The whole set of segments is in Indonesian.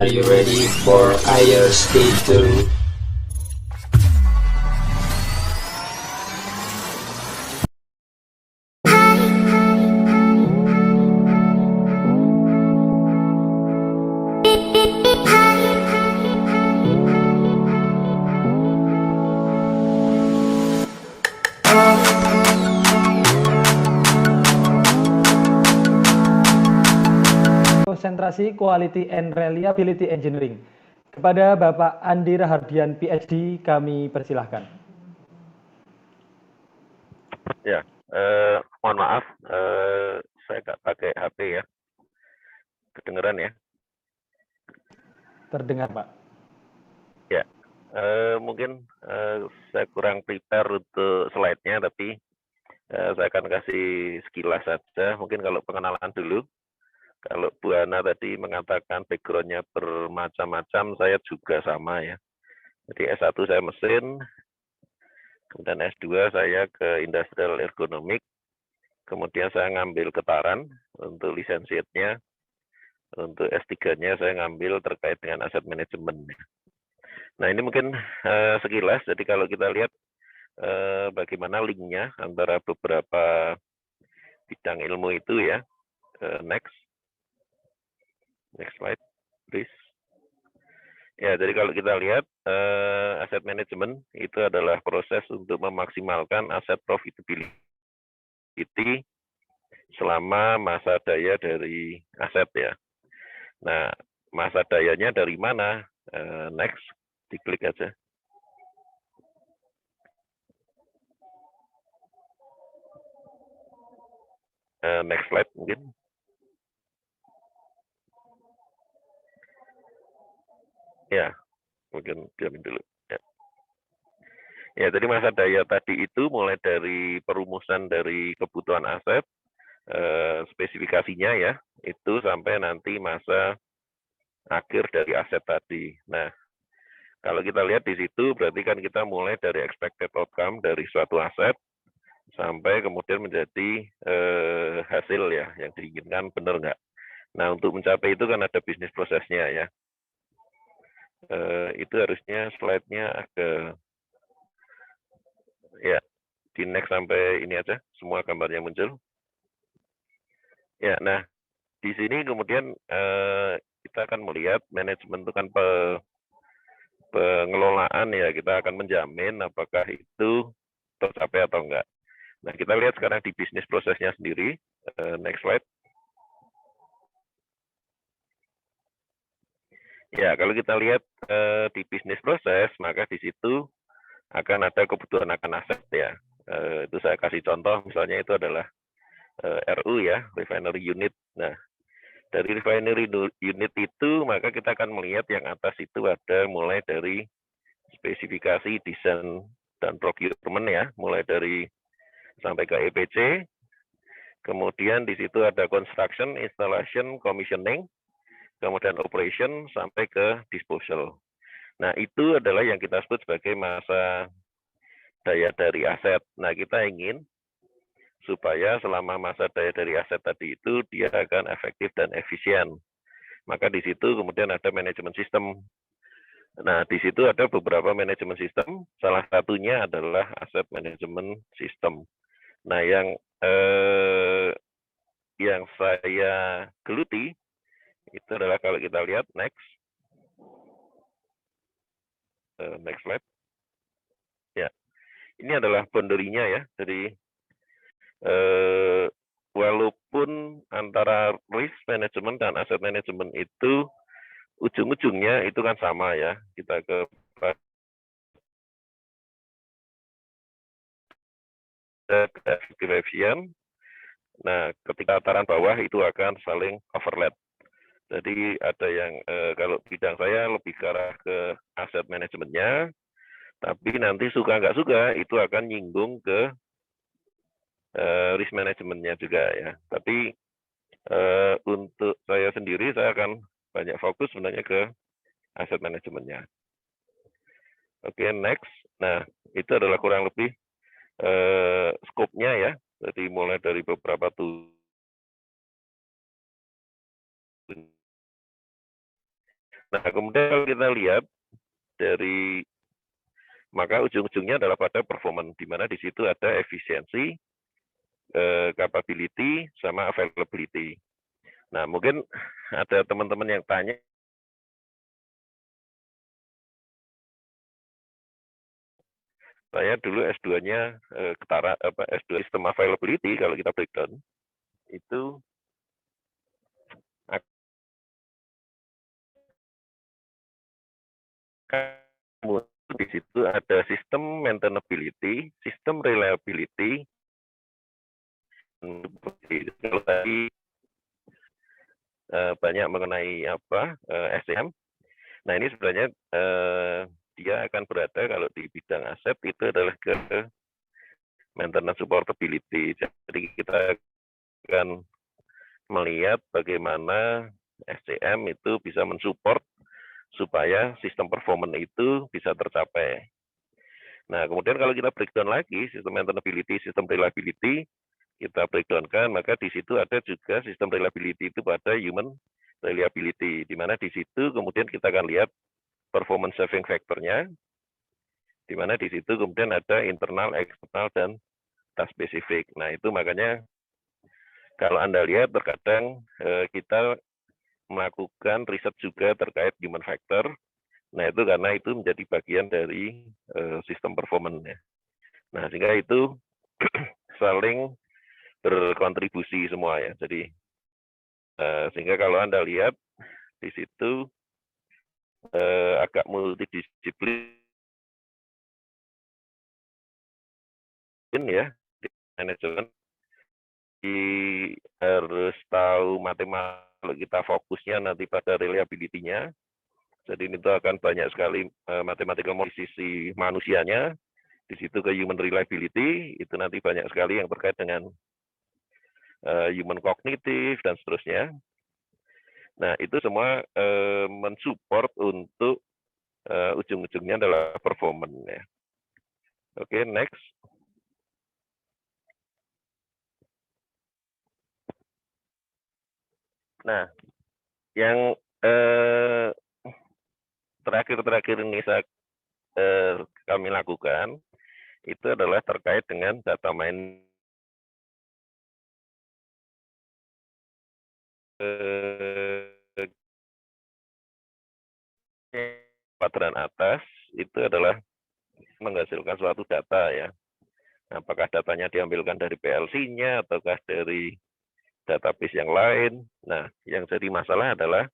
Are you ready for IRSK2? Konsentrasi Quality and Reliability Engineering. Kepada Bapak Andi Rahardian PhD, kami persilahkan. Ya, mohon maaf, saya nggak pakai HP ya. Kedengeran ya? Terdengar, Pak. Ya, mungkin saya kurang prepare untuk slide-nya, tapi saya akan kasih sekilas saja. Mungkin kalau pengenalan dulu. Kalau Bu Ana tadi mengatakan background-nya bermacam-macam, saya juga sama ya. Jadi S1 saya mesin, kemudian S2 saya ke Industrial Ergonomic, kemudian saya ngambil getaran untuk lisensiatnya. Untuk S3-nya saya ngambil terkait dengan aset manajemen. Nah ini mungkin sekilas, jadi kalau kita lihat bagaimana linknya antara beberapa bidang ilmu itu ya. Next slide, please. Ya, jadi kalau kita lihat aset manajemen itu adalah proses untuk memaksimalkan aset profitability selama masa daya dari aset ya. Nah, masa dayanya dari mana? Next, diklik aja. Next slide mungkin. Ya, mungkin diamin dulu. Ya, jadi masa daya tadi itu mulai dari perumusan dari kebutuhan aset, spesifikasinya ya, itu sampai nanti masa akhir dari aset tadi. Nah, kalau kita lihat di situ, berarti kan kita mulai dari expected outcome dari suatu aset, sampai kemudian menjadi hasil ya, yang diinginkan benar nggak. Nah, untuk mencapai itu kan ada bisnis prosesnya ya. Itu harusnya slide-nya agak ya, di next sampai ini aja, semua gambarnya muncul. Ya, nah di sini kemudian kita akan melihat manajemen itu kan pengelolaan ya, kita akan menjamin apakah itu tercapai atau enggak. Nah, kita lihat sekarang di bisnis prosesnya sendiri. Next slide. Ya, kalau kita lihat di bisnis proses, maka di situ akan ada kebutuhan akan aset ya. Itu saya kasih contoh, misalnya itu adalah RU ya, refinery unit. Nah, dari refinery unit itu, maka kita akan melihat yang atas itu ada mulai dari spesifikasi, desain, dan procurement ya, mulai dari sampai ke EPC. Kemudian di situ ada construction, installation, commissioning, kemudian operation, sampai ke disposal. Nah, itu adalah yang kita sebut sebagai masa daya dari aset. Nah, kita ingin supaya selama masa daya dari aset tadi itu dia akan efektif dan efisien. Maka di situ kemudian ada manajemen sistem. Nah, di situ ada beberapa manajemen sistem, salah satunya adalah aset manajemen sistem. Nah, yang saya geluti itu adalah kalau kita lihat next slide. Ya, ini adalah boundary-nya ya. Jadi walaupun antara risk management dan asset management itu ujung-ujungnya itu kan sama ya, kita ke efisien. Nah, ketika tataran bawah itu akan saling overlap. Jadi ada yang kalau bidang saya lebih ke arah ke aset manajemennya, tapi nanti suka nggak suka itu akan nyinggung ke risk manajemennya juga ya. Tapi untuk saya sendiri saya akan banyak fokus sebenarnya ke aset manajemennya. Oke, next. Nah, itu adalah kurang lebih skopnya ya. Jadi mulai dari beberapa tuh Nah, kemudian kalau kita lihat dari, maka ujung-ujungnya adalah pada performance, di mana di situ ada efisiensi, capability, sama availability. Nah, mungkin ada teman-teman yang tanya, saya dulu S2-nya ketara S2 System Availability, kalau kita breakdown itu di situ ada sistem maintainability, sistem reliability. Kalau tadi banyak mengenai apa SCM. Nah, ini sebenarnya dia akan berada kalau di bidang aset itu adalah ke maintenance supportability. Jadi kita akan melihat bagaimana SCM itu bisa mensupport supaya sistem performance itu bisa tercapai. Nah, kemudian kalau kita breakdown lagi sistem maintainability, sistem reliability, kita breakdownkan, maka di situ ada juga sistem reliability itu pada human reliability, di mana di situ kemudian kita akan lihat performance saving factor-nya, di mana di situ kemudian ada internal, eksternal, dan task spesifik. Nah, itu makanya kalau Anda lihat terkadang kita melakukan riset juga terkait human factor. Nah, itu karena itu menjadi bagian dari sistem performance-nya. Nah, sehingga itu saling berkontribusi semua ya. Jadi sehingga kalau Anda lihat di situ agak multidisiplin ya, di manajemen harus tahu matematika, kalau kita fokusnya nanti pada reliability-nya. Jadi itu akan banyak sekali matematika di sisi manusianya, di situ ke human reliability, itu nanti banyak sekali yang terkait dengan human kognitif dan seterusnya. Nah, itu semua mensupport untuk ujung-ujungnya adalah performance ya. Oke, next. Nah, yang terakhir ini kami lakukan itu adalah terkait dengan data mining kuadran atas itu adalah menghasilkan suatu data ya. Apakah datanya diambilkan dari PLC-nya ataukah dari database yang lain. Nah, yang jadi masalah adalah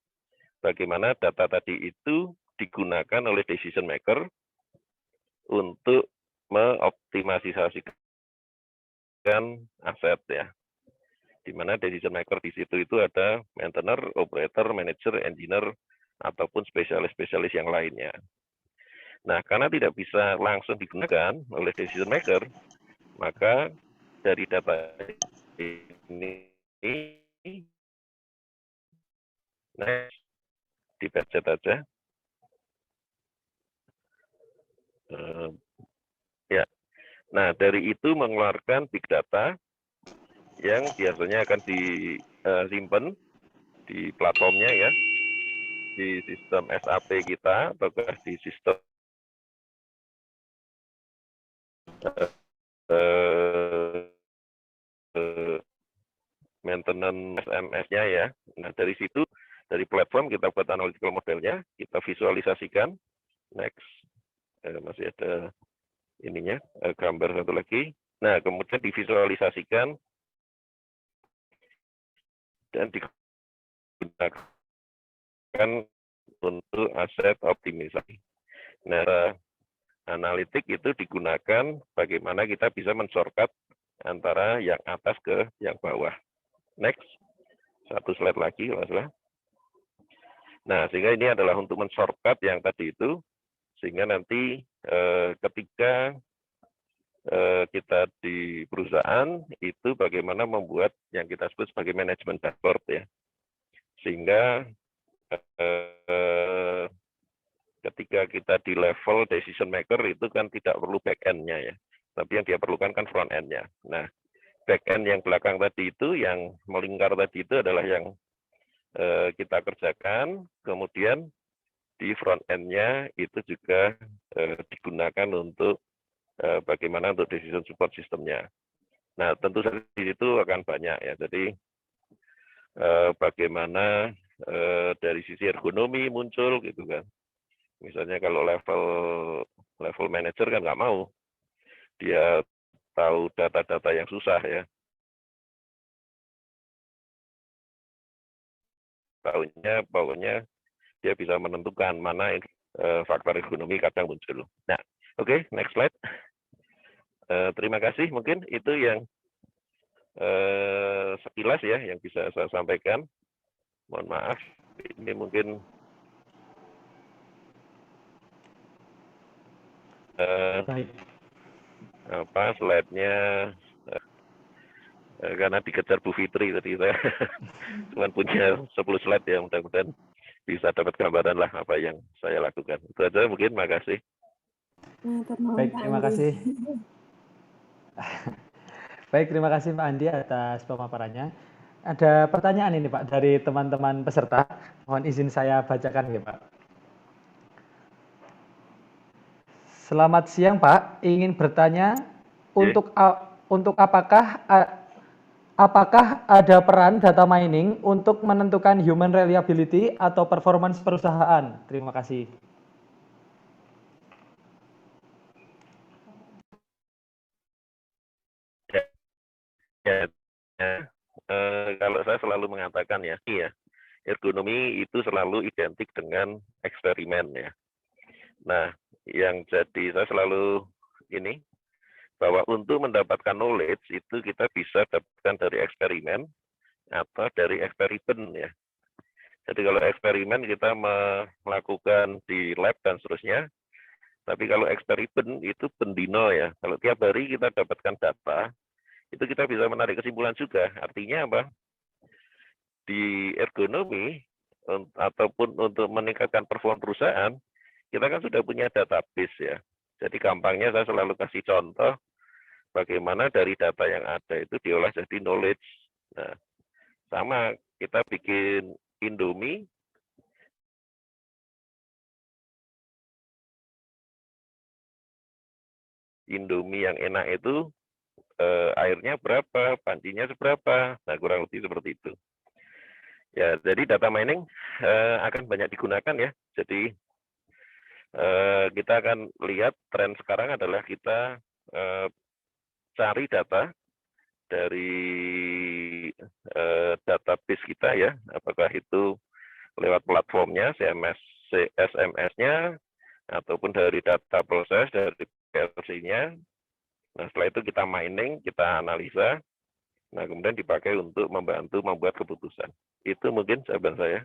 bagaimana data tadi itu digunakan oleh decision maker untuk mengoptimalisasikan aset ya. Di mana decision maker di situ itu ada maintainer, operator, manager, engineer, ataupun spesialis-spesialis yang lainnya. Nah, karena tidak bisa langsung digunakan oleh decision maker, maka dari data ini next dibaca saja. Ya, nah dari itu mengeluarkan big data yang biasanya akan disimpan di platformnya ya, di sistem SAP kita ataukah di sistem maintenance SMS-nya ya. Nah, dari situ, dari platform kita buat analytical modelnya, kita visualisasikan. Next, masih ada ininya, gambar satu lagi. Nah, kemudian divisualisasikan dan digunakan untuk aset optimisasi. Nah, analitik itu digunakan bagaimana kita bisa men-shortcut antara yang atas ke yang bawah. Next, satu slide lagi, masalah. Nah, sehingga ini adalah untuk men-shortcut yang tadi itu, sehingga nanti ketika kita di perusahaan itu bagaimana membuat yang kita sebut sebagai manajemen dashboard ya, sehingga ketika kita di level decision maker itu kan tidak perlu back end-nya ya, tapi yang dia perlukan kan front end-nya. Nah, back end yang belakang tadi itu, yang melingkar tadi itu adalah yang kita kerjakan, kemudian di front end-nya itu juga digunakan untuk bagaimana untuk decision support sistemnya. Nah, tentu saja di situ akan banyak ya. Jadi bagaimana dari sisi ergonomi muncul gitu kan. Misalnya kalau level manager kan nggak mau, dia tahu data-data yang susah ya. Pokoknya dia bisa menentukan mana faktor ergonomi kadang muncul. Nah, oke, next slide. Terima kasih, mungkin itu yang sekilas ya yang bisa saya sampaikan. Mohon maaf, ini mungkin Baik. slide-nya karena dikejar Bu Fitri tadi saya cuma punya 10 slide ya, mudah-mudahan bisa dapat gambaran lah apa yang saya lakukan. Itu aja mungkin, makasih. Baik, terima kasih. Baik, terima kasih Pak Andi atas pemaparannya. Ada pertanyaan ini Pak dari teman-teman peserta. Mohon izin saya bacakan ya Pak. Selamat siang Pak, ingin bertanya untuk apakah ada peran data mining untuk menentukan human reliability atau performance perusahaan? Terima kasih. Kalau saya selalu mengatakan ya, ergonomi itu selalu identik dengan eksperimen ya. Nah, yang jadi saya selalu ini bahwa untuk mendapatkan knowledge itu kita bisa dapatkan dari eksperimen atau dari eksperimen ya. Jadi kalau eksperimen kita melakukan di lab dan seterusnya, tapi kalau eksperimen itu pendino ya. Kalau tiap hari kita dapatkan data, itu kita bisa menarik kesimpulan juga. Artinya apa? Di ergonomi ataupun untuk meningkatkan performa perusahaan, kita kan sudah punya database ya. Jadi gampangnya saya selalu kasih contoh bagaimana dari data yang ada itu diolah jadi knowledge. Nah, sama kita bikin Indomie yang enak itu airnya berapa, pancinya seberapa. Nah, kurang lebih seperti itu. Ya, jadi data mining akan banyak digunakan ya. Jadi kita akan lihat tren sekarang adalah kita cari data dari database kita ya, apakah itu lewat platformnya, SMS-nya, ataupun dari data proses, dari PLC-nya. Nah, setelah itu kita mining, kita analisa, nah kemudian dipakai untuk membantu membuat keputusan. Itu mungkin jawaban saya.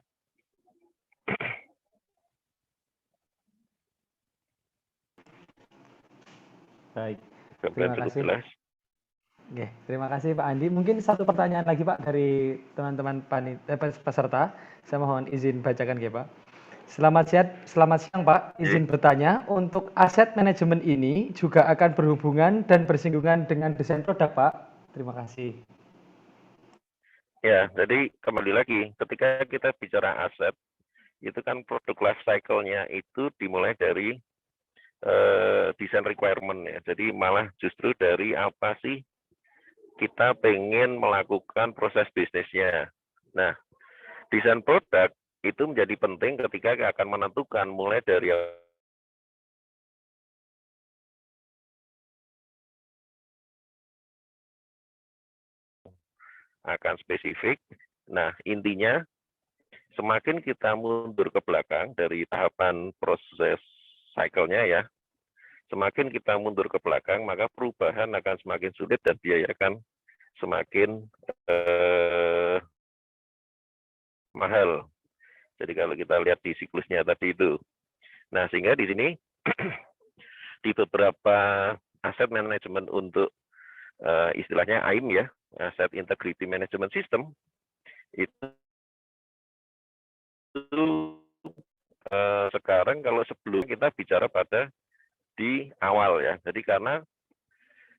Baik, Terima kasih. Jelas. Oke, terima kasih Pak Andi. Mungkin satu pertanyaan lagi Pak dari teman-teman peserta. Saya mohon izin bacakan ya Pak. Selamat siang Pak. Izin bertanya, untuk aset manajemen ini juga akan berhubungan dan bersinggungan dengan desain produk Pak? Terima kasih. Ya, jadi kembali lagi, ketika kita bicara aset, itu kan produk life cycle-nya itu dimulai dari desain requirement ya. Jadi malah justru dari apa sih kita pengen melakukan proses bisnisnya. Nah, desain produk itu menjadi penting ketika akan menentukan mulai dari akan spesifik. Nah, intinya semakin kita mundur ke belakang dari tahapan proses cycle-nya ya, semakin kita mundur ke belakang, maka perubahan akan semakin sulit dan biaya akan semakin mahal. Jadi kalau kita lihat di siklusnya tadi itu. Nah, sehingga di sini di beberapa aset manajemen untuk istilahnya AIM ya, Asset Integrity Management System, itu sekarang kalau sebelum kita bicara pada di awal ya. Jadi karena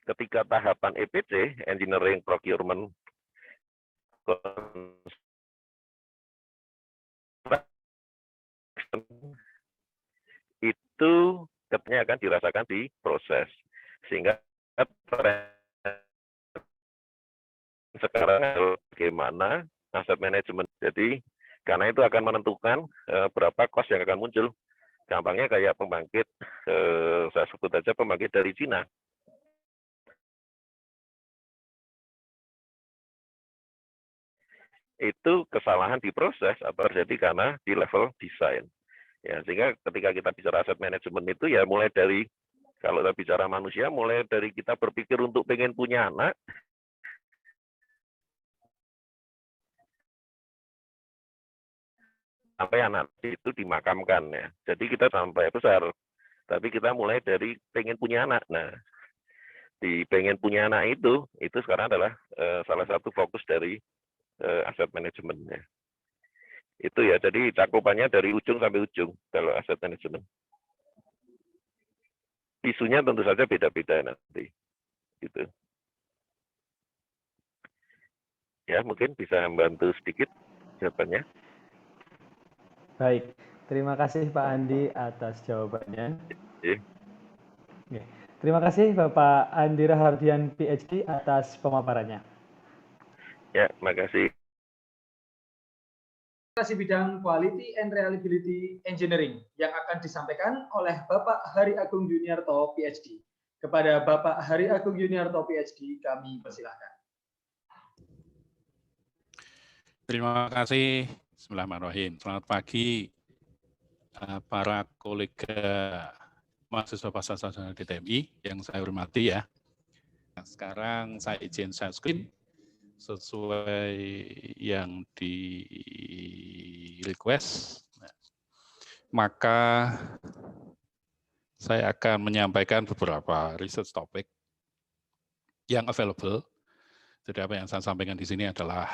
ketika tahapan EPC, Engineering Procurement itu ketnya akan dirasakan di proses. Sehingga sekarang bagaimana aset manajemen. Jadi karena itu akan menentukan berapa cost yang akan muncul. Gampangnya kayak pembangkit, saya sebut aja pembangkit dari Cina. Itu kesalahan di proses atau terjadi karena di level desain. Ya, sehingga ketika kita bicara aset manajemen itu ya mulai dari, kalau kita bicara manusia, mulai dari kita berpikir untuk pengen punya anak, sampai anak itu dimakamkan ya. Jadi kita sampai besar, tapi kita mulai dari pengen punya anak. Nah, di pengen punya anak itu sekarang adalah salah satu fokus dari aset manajemennya. Itu ya, jadi cakupannya dari ujung sampai ujung kalau aset manajemen. Isunya tentu saja beda-beda nanti. Gitu. Ya, mungkin bisa membantu sedikit jawabannya. Baik, terima kasih Pak Andi atas jawabannya. Ya. Oke. Terima kasih Bapak Andi Rahardian PhD atas pemaparannya. Ya, makasih. Presentasi bidang Quality and Reliability Engineering yang akan disampaikan oleh Bapak Hari Agung Yuniarto PhD. Kepada Bapak Hari Agung Yuniarto PhD, kami persilahkan. Terima kasih. Bismillahirrahmanirrahim. Selamat pagi para kolega mahasiswa pasar sarjana DTMI yang saya hormati ya. Nah, sekarang saya izin share screen sesuai yang di request. Nah, maka saya akan menyampaikan beberapa research topic yang available. Jadi apa yang saya sampaikan di sini adalah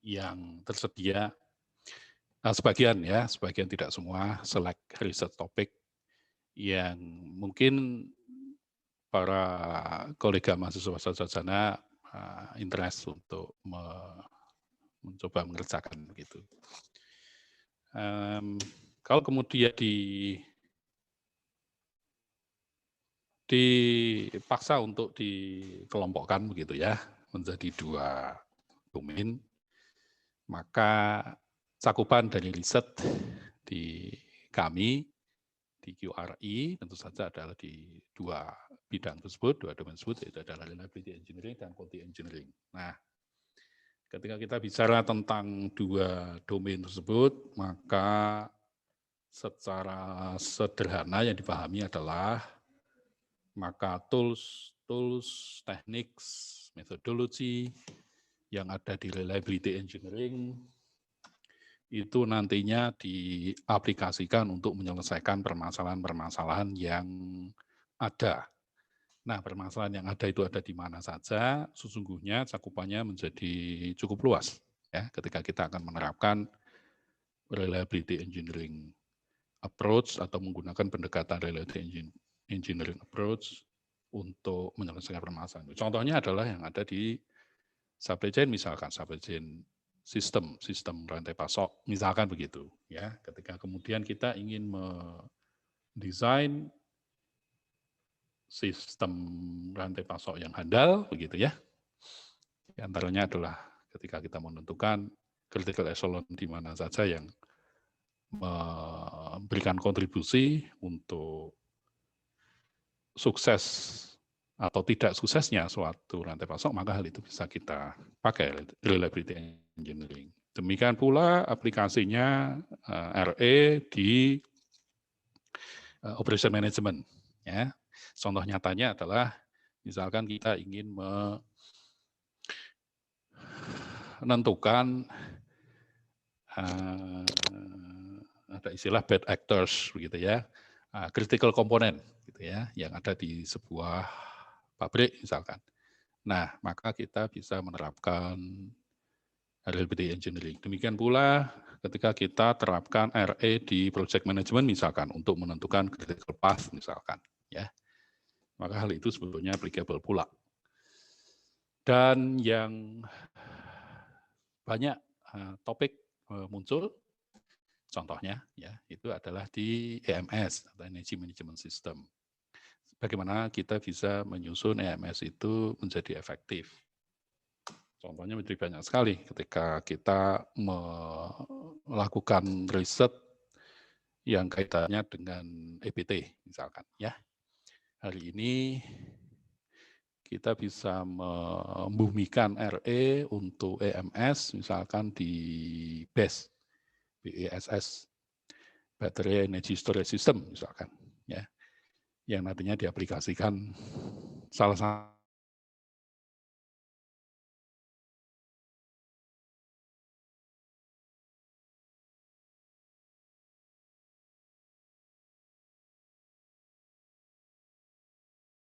yang tersedia, sebagian ya, sebagian tidak semua, select research topic yang mungkin para kolega mahasiswa sarjana interest untuk mencoba mengerjakan begitu. Kalau kemudian dipaksa untuk dikelompokkan begitu ya, menjadi 2 domain, maka cakupan dari riset di kami, di QRI, tentu saja adalah di 2 bidang tersebut, 2 domain tersebut, yaitu adalah Reliability Engineering dan Quality Engineering. Nah, ketika kita bicara tentang 2 domain tersebut, maka secara sederhana yang dipahami adalah maka tools, techniques, methodology yang ada di Reliability Engineering itu nantinya diaplikasikan untuk menyelesaikan permasalahan-permasalahan yang ada. Nah, permasalahan yang ada itu ada di mana saja, sesungguhnya cakupannya menjadi cukup luas ya ketika kita akan menerapkan reliability engineering approach atau menggunakan pendekatan reliability engineering approach untuk menyelesaikan permasalahan. Contohnya adalah yang ada di supply chain, misalkan supply chain sistem rantai pasok, misalkan begitu ya. Ketika kemudian kita ingin mendesain sistem rantai pasok yang handal begitu ya. Di antaranya adalah ketika kita menentukan critical echelon di mana saja yang memberikan kontribusi untuk sukses atau tidak suksesnya suatu rantai pasok, maka hal itu bisa kita pakai reliability engineering. Demikian pula aplikasinya RE di operation management. Ya. Contoh nyatanya adalah misalkan kita ingin menentukan ada istilah bad actors begitu ya, critical component gitu ya, yang ada di sebuah pabrik misalkan. Nah, maka kita bisa menerapkan reliability engineering. Demikian pula ketika kita terapkan RE di project management misalkan untuk menentukan critical path misalkan ya. Maka hal itu sebetulnya applicable pula. Dan yang banyak topik muncul, contohnya ya itu adalah di EMS atau Energy Management System. Bagaimana kita bisa menyusun EMS itu menjadi efektif. Contohnya menjadi banyak sekali ketika kita melakukan riset yang kaitannya dengan EBT misalkan ya. Hari ini kita bisa membumikan RE untuk EMS misalkan di BESS, BESS, Battery Energy Storage System misalkan ya, yang nantinya diaplikasikan salah satu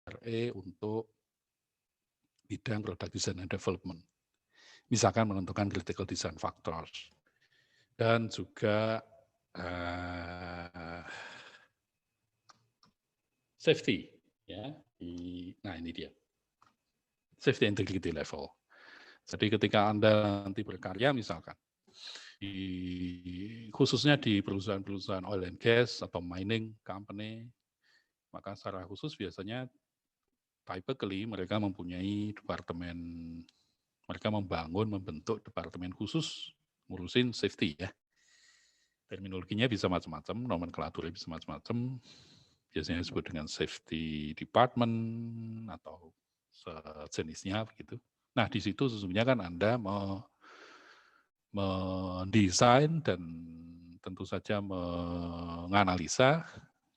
RE untuk bidang product design and development. Misalkan menentukan critical design factors. Dan juga safety. Ya, nah ini dia. Safety integrity level. Jadi ketika Anda nanti berkarya misalkan, khususnya di perusahaan-perusahaan oil and gas atau mining company, maka secara khusus biasanya typically mereka mempunyai departemen, mereka membentuk departemen khusus ngurusin safety ya. Terminologinya bisa macam-macam, nomenklaturnya bisa macam-macam, biasanya disebut dengan safety department atau sejenisnya begitu. Nah di situ sesungguhnya kan Anda mendesain dan tentu saja menganalisa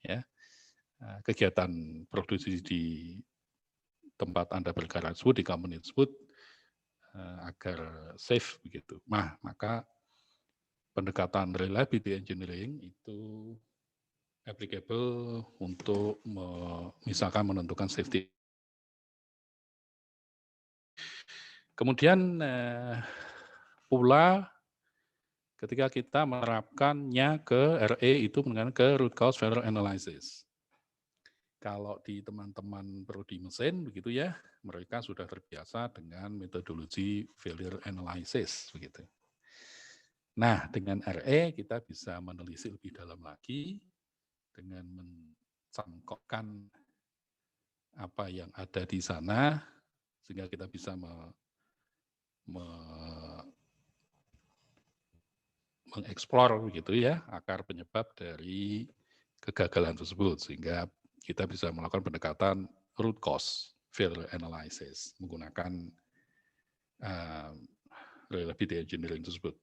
ya kegiatan produksi di tempat Anda bergerak tersebut, di company tersebut agar safe begitu. Nah, maka pendekatan reliability engineering itu applicable untuk misalkan menentukan safety. Kemudian pula ketika kita menerapkannya ke RE itu menggunakan ke root cause failure analysis. Kalau di teman-teman prodi mesin begitu ya, mereka sudah terbiasa dengan metodologi failure analysis begitu. Nah, dengan RE kita bisa menelisik lebih dalam lagi dengan mencangkokkan apa yang ada di sana sehingga kita bisa mengeksplor begitu ya akar penyebab dari kegagalan tersebut sehingga kita bisa melakukan pendekatan root cause failure analysis menggunakan reliability engineering tersebut.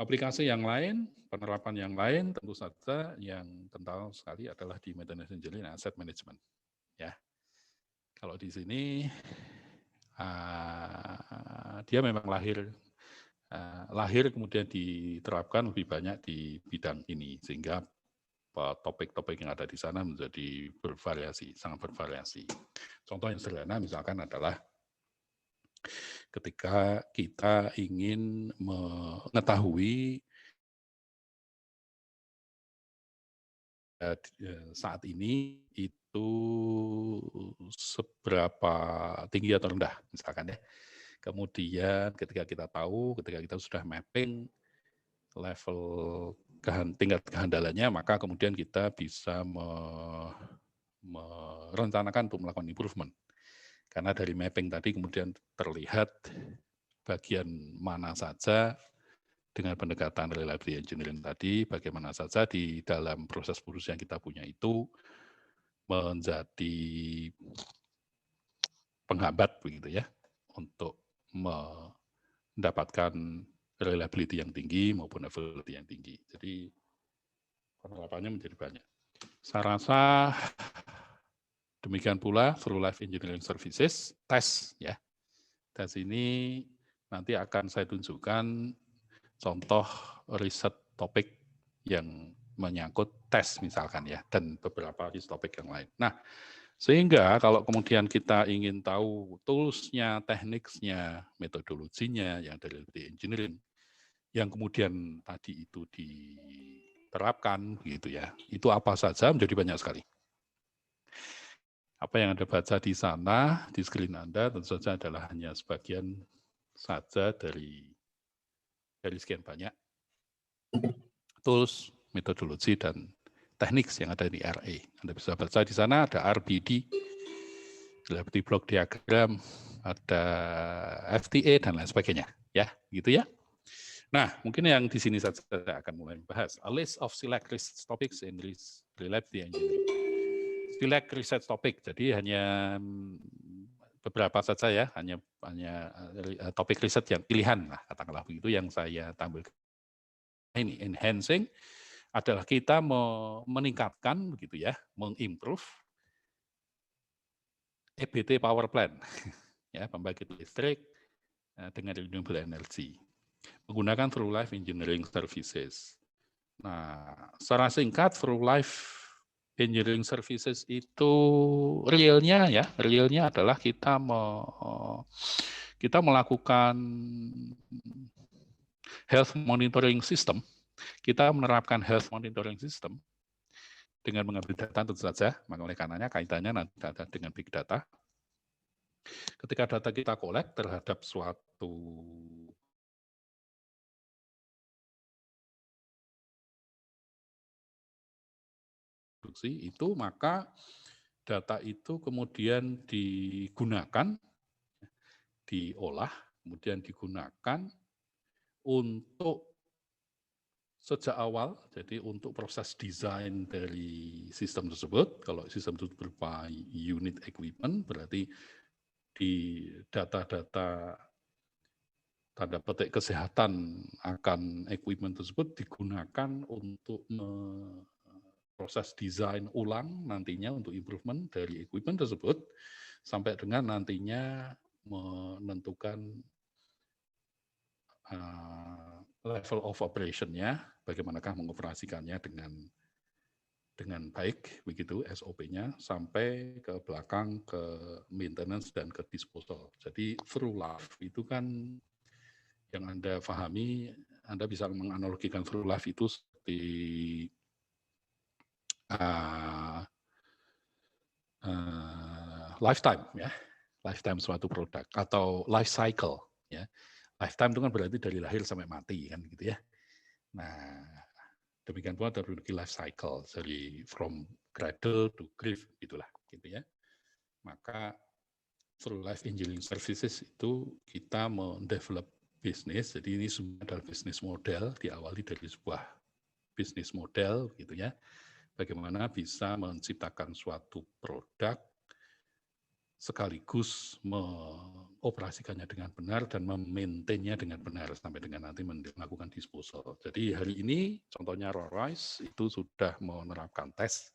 Aplikasi yang lain, penerapan yang lain tentu saja yang kental sekali adalah di maintenance engineering asset management. Ya, kalau di sini dia memang lahir kemudian diterapkan lebih banyak di bidang ini sehingga topik-topik yang ada di sana menjadi bervariasi, sangat bervariasi. Contoh yang sederhana misalkan adalah ketika kita ingin mengetahui saat ini itu seberapa tinggi atau rendah misalkan ya. Kemudian ketika kita tahu, ketika kita sudah mapping level tingkat kehandalannya, maka kemudian kita bisa merencanakan untuk melakukan improvement. Karena dari mapping tadi kemudian terlihat bagian mana saja dengan pendekatan reliability engineering tadi, bagaimana saja di dalam proses yang kita punya itu menjadi penghambat begitu ya, untuk mendapatkan reliability yang tinggi maupun availability yang tinggi. Jadi penerapannya menjadi banyak. Saya rasa demikian pula Through Life Engineering Services, tes ya. Tes ini nanti akan saya tunjukkan contoh riset topik yang menyangkut tes misalkan ya, dan beberapa riset topik yang lain. Nah, sehingga kalau kemudian kita ingin tahu tools-nya, tekniknya, metodologinya yang dari engineering, yang kemudian tadi itu diterapkan gitu ya, itu apa saja menjadi banyak sekali. Apa yang Anda baca di sana, di screen Anda tentu saja adalah hanya sebagian saja dari sekian banyak tools, metodologi, dan teknik yang ada di RA. Anda bisa baca di sana ada RBD, reliability block diagram, ada FTA, dan lain sebagainya. Ya, gitu ya. Nah, mungkin yang di sini saja saya akan mulai membahas. A list of select research topics in reliability engineering. Select research topic, jadi hanya beberapa saja ya, hanya topik riset yang pilihan lah, katakanlah begitu yang saya tampilkan. Ini enhancing adalah kita meningkatkan begitu ya, mengimprove EBT power plant ya, pembangkit listrik dengan renewable energy menggunakan through life engineering services. Nah, secara singkat through life engineering services itu realnya adalah kita melakukan health monitoring system. Kita menerapkan health monitoring system dengan mengambil data tentu saja, maka oleh karenanya kaitannya nanti ada dengan big data. Ketika data kita collect terhadap suatu produksi itu, maka data itu kemudian digunakan, diolah, kemudian digunakan untuk sejak awal, jadi untuk proses desain dari sistem tersebut. Kalau sistem tersebut berupa unit equipment, berarti di data-data tanda petik kesehatan akan equipment tersebut digunakan untuk proses desain ulang nantinya untuk improvement dari equipment tersebut, sampai dengan nantinya menentukan level of operation-nya, bagaimanakah mengoperasikannya dengan baik, begitu SOP-nya, sampai ke belakang ke maintenance dan ke disposal. Jadi through life itu kan yang Anda pahami, Anda bisa menganalogikan through life itu seperti lifetime ya, lifetime suatu produk atau life cycle ya. Lifetime itu kan berarti dari lahir sampai mati kan gitu ya. Nah, demikian pula terjadi life cycle dari from cradle to grave gitulah gitu ya. Maka through life engineering services itu kita mendevelop bisnis. Jadi ini semua adalah bisnis model, diawali dari sebuah bisnis model gitu ya. Bagaimana bisa menciptakan suatu produk sekaligus mengoperasikannya dengan benar dan memaintainnya dengan benar sampai dengan nanti melakukan disposal. Jadi hari ini contohnya Rolls-Royce itu sudah menerapkan tes.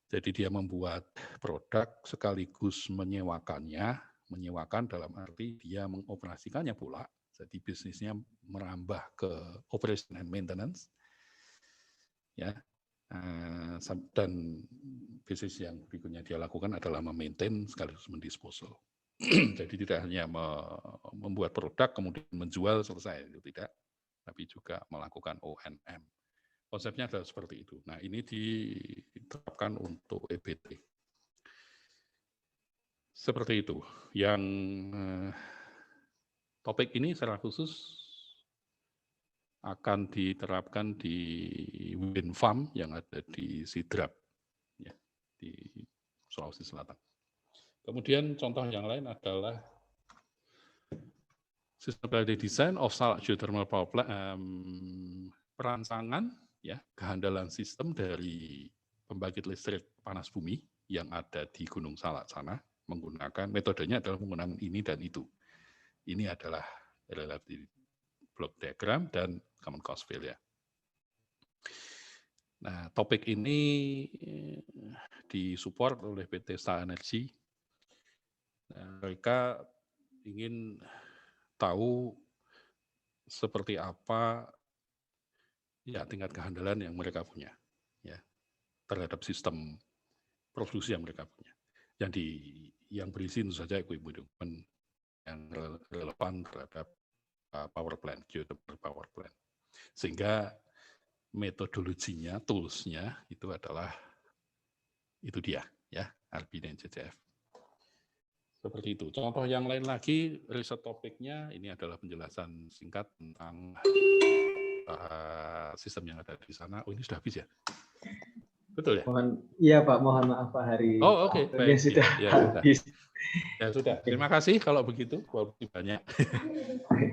Jadi dia membuat produk sekaligus menyewakan dalam arti dia mengoperasikannya pula. Jadi bisnisnya merambah ke operation and maintenance. Ya. Dan bisnis yang berikutnya dia lakukan adalah memaintain sekaligus mendisposal. Jadi tidak hanya membuat produk kemudian menjual selesai, itu tidak, tapi juga melakukan O&M. Konsepnya adalah seperti itu. Nah, ini diterapkan untuk EBT. Seperti itu. Yang topik ini secara khusus akan diterapkan di wind farm yang ada di Sidrap, ya, di Sulawesi Selatan. Kemudian contoh yang lain adalah sustainability design of Salak geothermal power plant, perancangan, ya, kehandalan sistem dari pembangkit listrik panas bumi yang ada di Gunung Salak sana, menggunakan metodenya adalah menggunakan ini dan itu. Ini adalah reliability block diagram dan common cost failure. Nah, topik ini disupport oleh PT Sta Energy. Nah, mereka ingin tahu seperti apa ya tingkat kehandalan yang mereka punya ya terhadap sistem produksi yang mereka punya. Yang berisi tentu saja equipment yang relevan terhadap power plant, geothermal power plant. Sehingga metodologinya, tools-nya itu adalah itu dia ya, RB dan CCF. Seperti itu. Contoh yang lain lagi riset topiknya ini adalah penjelasan singkat tentang sistem yang ada di sana. Oh, ini sudah habis ya? Betul ya? Iya Pak, mohon maaf Pak Hari. Oh, oke, Waktunya baik. sudah Ya, habis. Ya sudah. Terima kasih kalau begitu. Waktu banyak.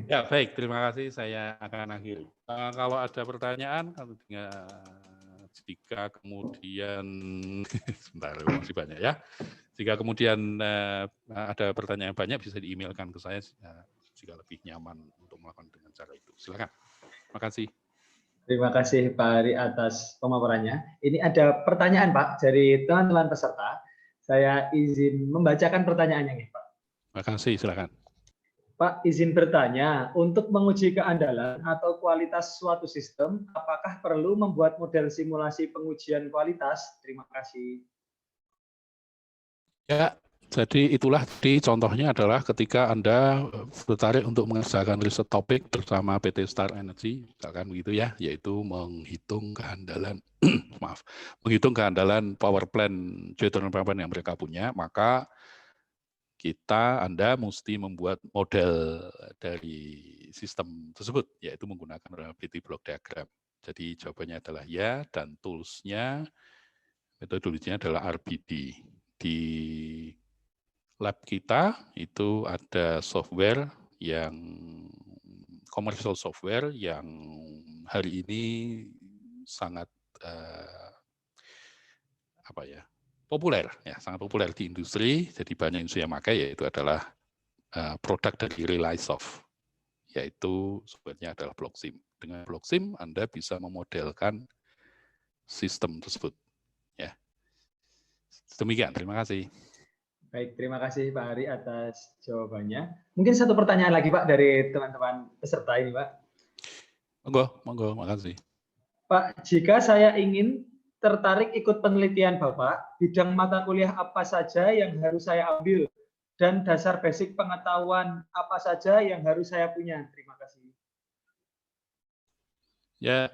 Ya baik, terima kasih. Saya akan akhiri. Kalau ada pertanyaan, jika kemudian sebentar, masih banyak ya. Jika kemudian ada pertanyaan banyak, bisa di-emailkan ke saya jika lebih nyaman untuk melakukan dengan cara itu. Silakan. Terima kasih. Terima kasih Pak Hari atas pemaparannya. Ini ada pertanyaan Pak dari teman-teman peserta. Saya izin membacakan pertanyaannya nih Pak. Terima kasih, silakan. Pak, izin bertanya, untuk menguji keandalan atau kualitas suatu sistem, apakah perlu membuat model simulasi pengujian kualitas? Terima kasih. Ya, jadi itulah di contohnya adalah ketika Anda tertarik untuk mengerjakan riset topik bersama PT Star Energy, misalkan begitu ya, yaitu menghitung keandalan, maaf, menghitung keandalan power plant, geothermal power plant yang mereka punya, maka Anda mesti membuat model dari sistem tersebut, yaitu menggunakan reliability block diagram. Jadi jawabannya adalah ya, dan tools-nya, metodologinya adalah RBD. Di lab kita itu ada software yang commercial software yang hari ini sangat populer, ya, sangat populer di industri. Jadi banyak industri yang pakai, yaitu adalah produk dari Realisoft, yaitu softwarenya adalah BlockSim. Dengan BlockSim Anda bisa memodelkan sistem tersebut. Ya, demikian. Terima kasih. Baik, terima kasih Pak Hari atas jawabannya. Mungkin satu pertanyaan lagi Pak dari teman-teman peserta ini Pak. Monggo, makasih. Pak, jika saya ingin tertarik ikut penelitian Bapak, bidang mata kuliah apa saja yang harus saya ambil, dan dasar basic pengetahuan apa saja yang harus saya punya? Terima kasih. Ya,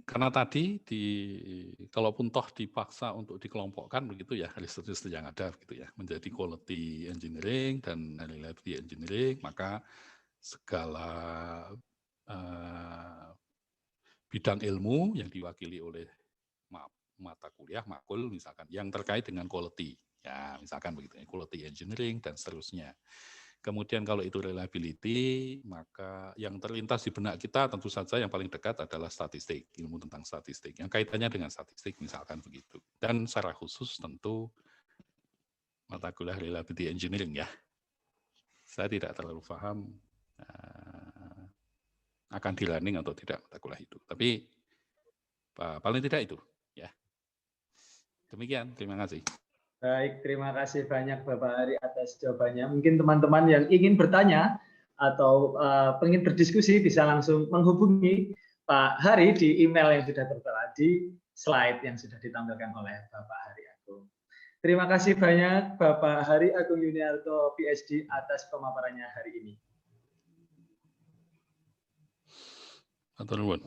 karena tadi kalaupun toh dipaksa untuk dikelompokkan begitu ya, riset-riset yang ada begitu ya, menjadi quality engineering dan reliability engineering, maka segala bidang ilmu yang diwakili oleh mata kuliah, makul misalkan, yang terkait dengan quality, ya misalkan begitu, quality engineering dan seterusnya. Kemudian kalau itu reliability, maka yang terlintas di benak kita tentu saja yang paling dekat adalah statistik, ilmu tentang statistik, yang kaitannya dengan statistik misalkan begitu. Dan secara khusus tentu mata kuliah reliability engineering ya. Saya tidak terlalu paham akan di-learning atau tidak mata kuliah itu. Tapi paling tidak itu ya. Demikian, terima kasih. Baik, terima kasih banyak Bapak Hari atas jawabannya. Mungkin teman-teman yang ingin bertanya atau ingin berdiskusi bisa langsung menghubungi Pak Hari di email yang sudah tertera di slide yang sudah ditampilkan oleh Bapak Hari Agung. Terima kasih banyak Bapak Hari Agung Yuniarto, PhD, atas pemaparannya hari ini. Matur nuwun.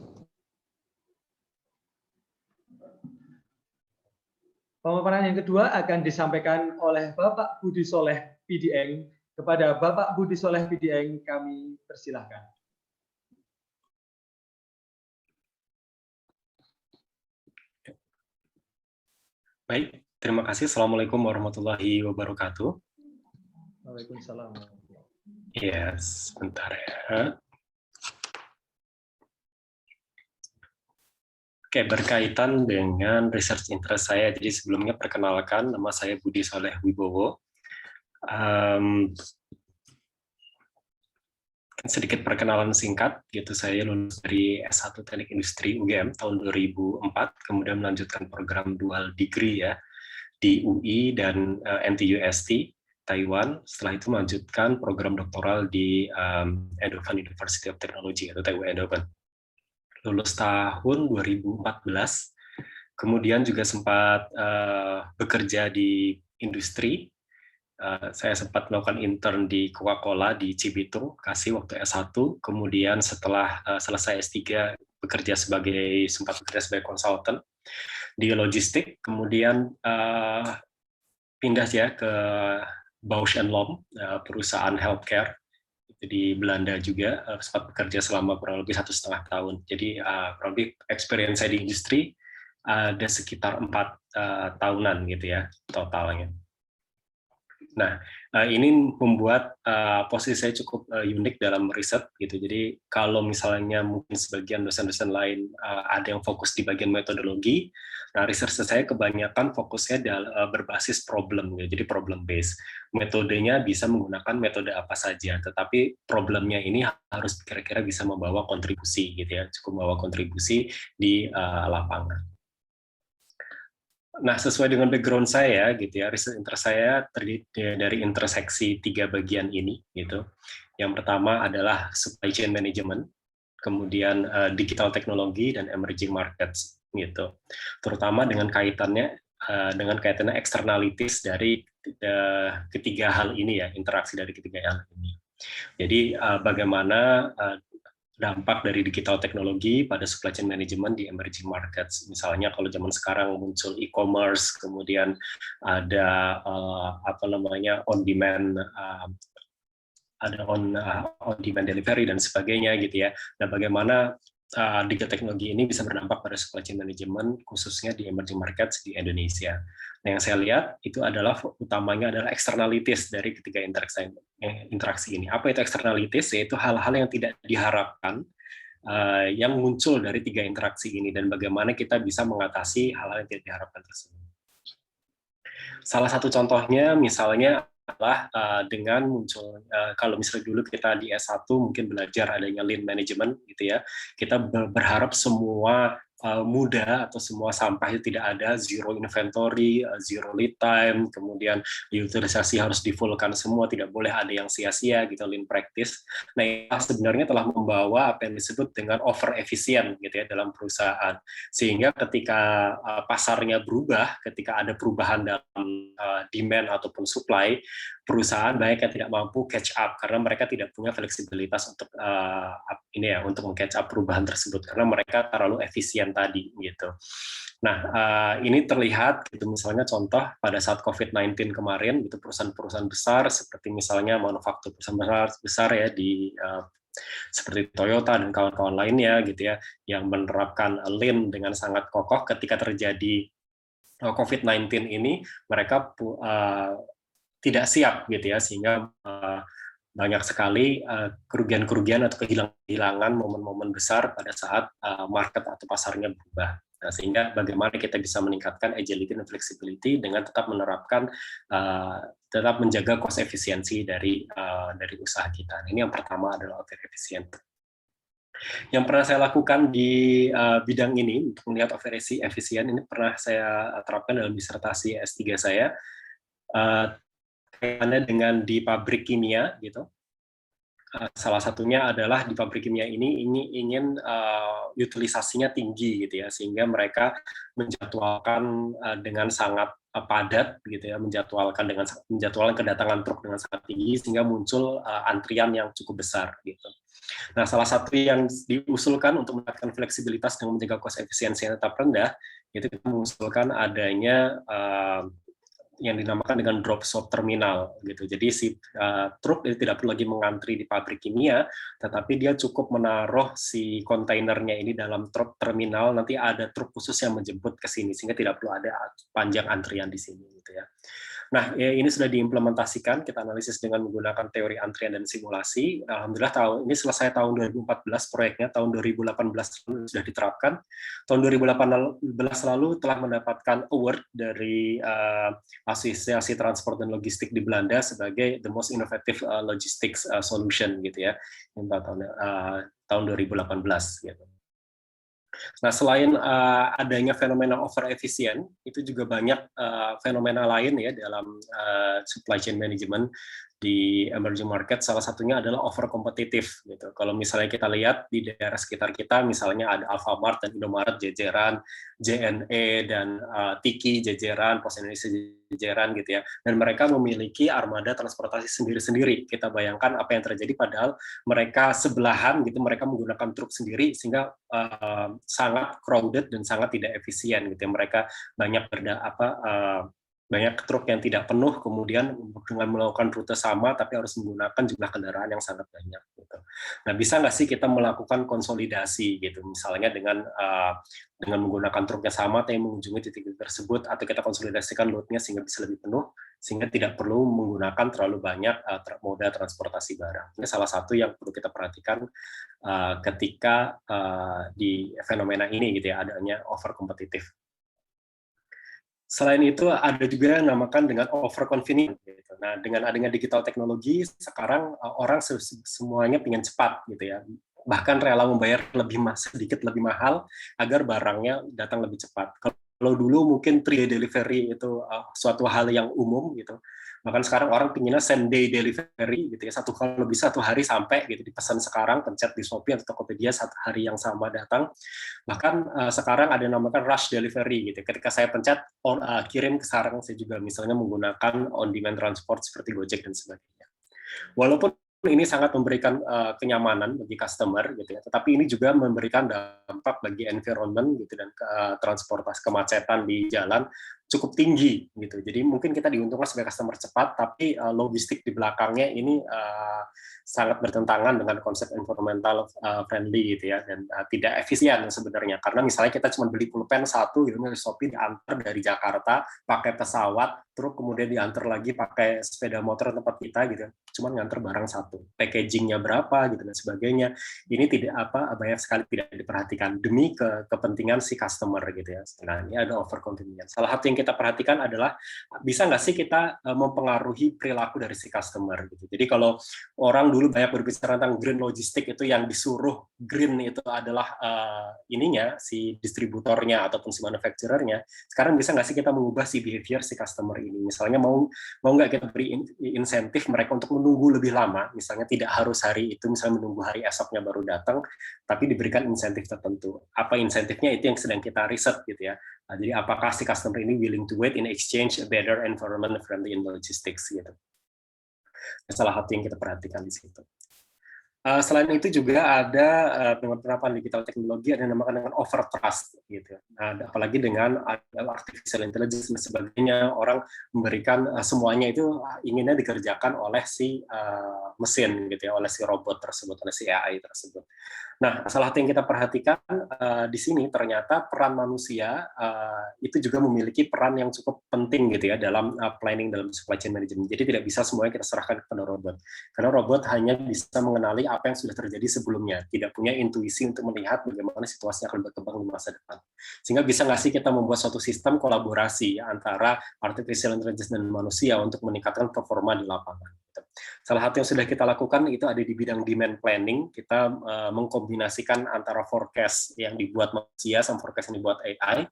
Pemaparan yang kedua akan disampaikan oleh Bapak Budi Soleh PDN. Kepada Bapak Budi Soleh PDN kami persilahkan. Baik, terima kasih. Assalamualaikum warahmatullahi wabarakatuh. Waalaikumsalam. Ya, sebentar ya. Oke, berkaitan dengan research interest saya, jadi sebelumnya perkenalkan, nama saya Budi Soleh Wibowo. Sedikit perkenalan singkat, yaitu saya lulus dari S1 Teknik Industri UGM tahun 2004, kemudian melanjutkan program dual degree ya di UI dan NTUST Taiwan. Setelah itu melanjutkan program doktoral di Eindhoven University of Technology atau TU Eindhoven. Lulus tahun 2014, kemudian juga sempat bekerja di industri. Saya sempat melakukan intern di Coca-Cola di Cibitung, Bekasi waktu S1, kemudian setelah selesai S3 sempat bekerja sebagai konsultan di logistik, kemudian pindah ya ke Bausch & Lomb, perusahaan healthcare di Belanda juga, sempat bekerja selama kurang lebih 1,5 tahun. Jadi kurang lebih experience saya di industri ada sekitar 4 tahunan gitu ya totalnya. Nah, ini membuat posisi saya cukup unik dalam riset gitu. Jadi kalau misalnya mungkin sebagian dosen-dosen lain ada yang fokus di bagian metodologi, nah riset saya kebanyakan fokusnya berbasis problem, gitu. Jadi problem based. Metodenya bisa menggunakan metode apa saja, tetapi problemnya ini harus kira-kira bisa membawa kontribusi gitu ya, cukup membawa kontribusi di lapangan. Nah, sesuai dengan background saya, gitu ya, riset interest saya terdiri dari interseksi 3 bagian ini, gitu. Yang pertama adalah supply chain management, kemudian digital teknologi dan emerging markets, gitu. Terutama dengan kaitannya externalities dari ketiga hal ini ya, interaksi dari ketiga hal ini. Jadi bagaimana dampak dari digital teknologi pada supply chain management di emerging markets. Misalnya kalau zaman sekarang muncul e-commerce, kemudian ada on demand delivery dan sebagainya gitu ya. Nah, bagaimana digital teknologi ini bisa berdampak pada supply chain management khususnya di emerging markets di Indonesia. Nah, yang saya lihat itu adalah utamanya adalah externalities dari ketiga interaksi ini. Apa itu externalities? Yaitu hal-hal yang tidak diharapkan yang muncul dari 3 interaksi ini dan bagaimana kita bisa mengatasi hal-hal yang tidak diharapkan tersebut. Salah satu contohnya misalnya adalah dengan muncul kalau misalnya dulu kita di S1 mungkin belajar adanya lean management gitu ya, kita berharap semua mudah atau semua sampah itu tidak ada, zero inventory, zero lead time, kemudian utilisasi harus di-full-kan semua, tidak boleh ada yang sia-sia gitu, lean practice. Nah, sebenarnya telah membawa apa yang disebut dengan over efisien gitu ya dalam perusahaan. Sehingga ketika pasarnya berubah, ketika ada perubahan dalam demand ataupun supply, perusahaan banyak yang tidak mampu catch up karena mereka tidak punya fleksibilitas untuk untuk meng-catch up perubahan tersebut karena mereka terlalu efisien tadi gitu. Nah, ini terlihat gitu misalnya contoh pada saat COVID-19 kemarin itu perusahaan-perusahaan besar seperti misalnya manufaktur perusahaan besar ya di seperti Toyota dan kawan-kawan lainnya gitu ya yang menerapkan lean dengan sangat kokoh ketika terjadi COVID-19 ini mereka tidak siap gitu ya sehingga banyak sekali kerugian-kerugian atau kehilangan momen-momen besar pada saat market atau pasarnya berubah. Nah, sehingga bagaimana kita bisa meningkatkan agility dan flexibility dengan tetap menerapkan tetap menjaga cost efisiensi dari usaha kita. Ini yang pertama adalah over efficient. Yang pernah saya lakukan di bidang ini untuk melihat over efficient ini pernah saya terapkan dalam disertasi S3 saya. Kaitannya dengan di pabrik kimia gitu. Salah satunya adalah di pabrik kimia ini ingin utilisasinya tinggi gitu ya sehingga mereka menjadwalkan dengan sangat padat gitu ya menjadwalkan kedatangan truk dengan sangat tinggi sehingga muncul antrian yang cukup besar gitu. Nah, salah satu yang diusulkan untuk mendapatkan fleksibilitas dan menjaga cost efisiensi yang tetap rendah itu kita mengusulkan adanya yang dinamakan dengan drop shop terminal gitu. Jadi si truk itu tidak perlu lagi mengantri di pabrik kimia, tetapi dia cukup menaruh si kontainernya ini dalam truk terminal, nanti ada truk khusus yang menjemput ke sini sehingga tidak perlu ada panjang antrian di sini gitu ya. Nah, ini sudah diimplementasikan, kita analisis dengan menggunakan teori antrian dan simulasi. Alhamdulillah ini selesai tahun 2014 proyeknya, tahun 2018 sudah diterapkan. Tahun 2018 lalu telah mendapatkan award dari Asosiasi Transport dan Logistik di Belanda sebagai the most innovative logistics solution gitu ya, tahun 2018 gitu. Nah, selain adanya fenomena over efisien, itu juga banyak fenomena lain ya dalam supply chain management di emerging market. Salah satunya adalah over kompetitif gitu. Kalau misalnya kita lihat di daerah sekitar kita, misalnya ada Alfamart dan Indomaret jejeran, JNE dan Tiki jejeran, Pos Indonesia jejeran gitu ya. Dan mereka memiliki armada transportasi sendiri-sendiri. Kita bayangkan apa yang terjadi padahal mereka sebelahan gitu, mereka menggunakan truk sendiri sehingga sangat crowded dan sangat tidak efisien gitu ya. Mereka banyak banyak truk yang tidak penuh, kemudian dengan melakukan rute sama, tapi harus menggunakan jumlah kendaraan yang sangat banyak. Gitu. Nah, bisa nggak sih kita melakukan konsolidasi, gitu, misalnya dengan menggunakan truk yang sama, tapi mengunjungi titik tersebut, atau kita konsolidasikan load-nya sehingga bisa lebih penuh, sehingga tidak perlu menggunakan terlalu banyak moda transportasi barang. Ini salah satu yang perlu kita perhatikan ketika di fenomena ini, gitu ya, adanya over kompetitif. Selain itu ada juga yang namakan dengan over convenience. Gitu. Nah, dengan adanya digital teknologi sekarang orang semuanya ingin cepat, gitu ya. Bahkan rela membayar sedikit lebih mahal agar barangnya datang lebih cepat. Kalau dulu mungkin 3-day delivery itu suatu hal yang umum, gitu. Bahkan sekarang orang pinginnya same day delivery, gitu ya. Kalau bisa 1 hari sampai, gitu, dipesan sekarang, pencet di Shopee atau Tokopedia 1 hari yang sama datang. Bahkan sekarang ada yang namakan rush delivery, gitu. Ketika saya pencet kirim, sekarang saya juga misalnya menggunakan on demand transport seperti Gojek dan sebagainya. Walaupun ini sangat memberikan kenyamanan bagi customer, gitu ya, tetapi ini juga memberikan dampak bagi environment, gitu, dan transportasi kemacetan di jalan cukup tinggi, gitu. Jadi mungkin kita diuntungkan sebagai customer cepat, tapi logistik di belakangnya ini sangat bertentangan dengan konsep environmental friendly, gitu ya, dan tidak efisien sebenarnya. Karena misalnya kita cuma beli pulpen 1 gitu dari Shopee, diantar dari Jakarta pakai pesawat, truk, kemudian diantar lagi pakai sepeda motor tempat kita, gitu, cuma ngantar barang 1. Packagingnya berapa, gitu, dan sebagainya. Ini banyak sekali tidak diperhatikan demi kepentingan si customer, gitu ya. Nah, ini ada over convenience. Salah satu yang kita perhatikan adalah bisa nggak sih kita mempengaruhi perilaku dari si customer, gitu. Jadi kalau orang dulu banyak berbicara tentang green logistik, itu yang disuruh green itu adalah si distributornya ataupun si manufacturernya. Sekarang bisa nggak sih kita mengubah si behavior si customer ini? Misalnya mau nggak kita beri insentif mereka untuk menunggu lebih lama, misalnya tidak harus hari itu, misalnya menunggu hari esoknya baru datang, tapi diberikan insentif tertentu. Apa insentifnya, itu yang sedang kita riset, gitu ya. Nah, jadi apakah si customer ini willing to wait in exchange a better environment friendly in logistics, gitu. Salah satu yang kita perhatikan di situ. Selain itu juga ada penerapan digital teknologi ada yang dinamakan dengan over trust, gitu. Nah, apalagi dengan artificial intelligence dan sebagainya, orang memberikan semuanya itu inginnya dikerjakan oleh si mesin, gitu ya, oleh si robot tersebut, oleh si AI tersebut. Nah, salah satu yang kita perhatikan di sini ternyata peran manusia itu juga memiliki peran yang cukup penting, gitu ya, dalam planning, dalam supply chain management. Jadi tidak bisa semuanya kita serahkan kepada robot, karena robot hanya bisa mengenali apa yang sudah terjadi sebelumnya, tidak punya intuisi untuk melihat bagaimana situasi akan berkembang di masa depan. Sehingga bisa nggak sih kita membuat suatu sistem kolaborasi antara artificial intelligence dan manusia untuk meningkatkan performa di lapangan. Salah satu yang sudah kita lakukan itu ada di bidang demand planning. Kita mengkombinasikan antara forecast yang dibuat manusia sama forecast yang dibuat AI.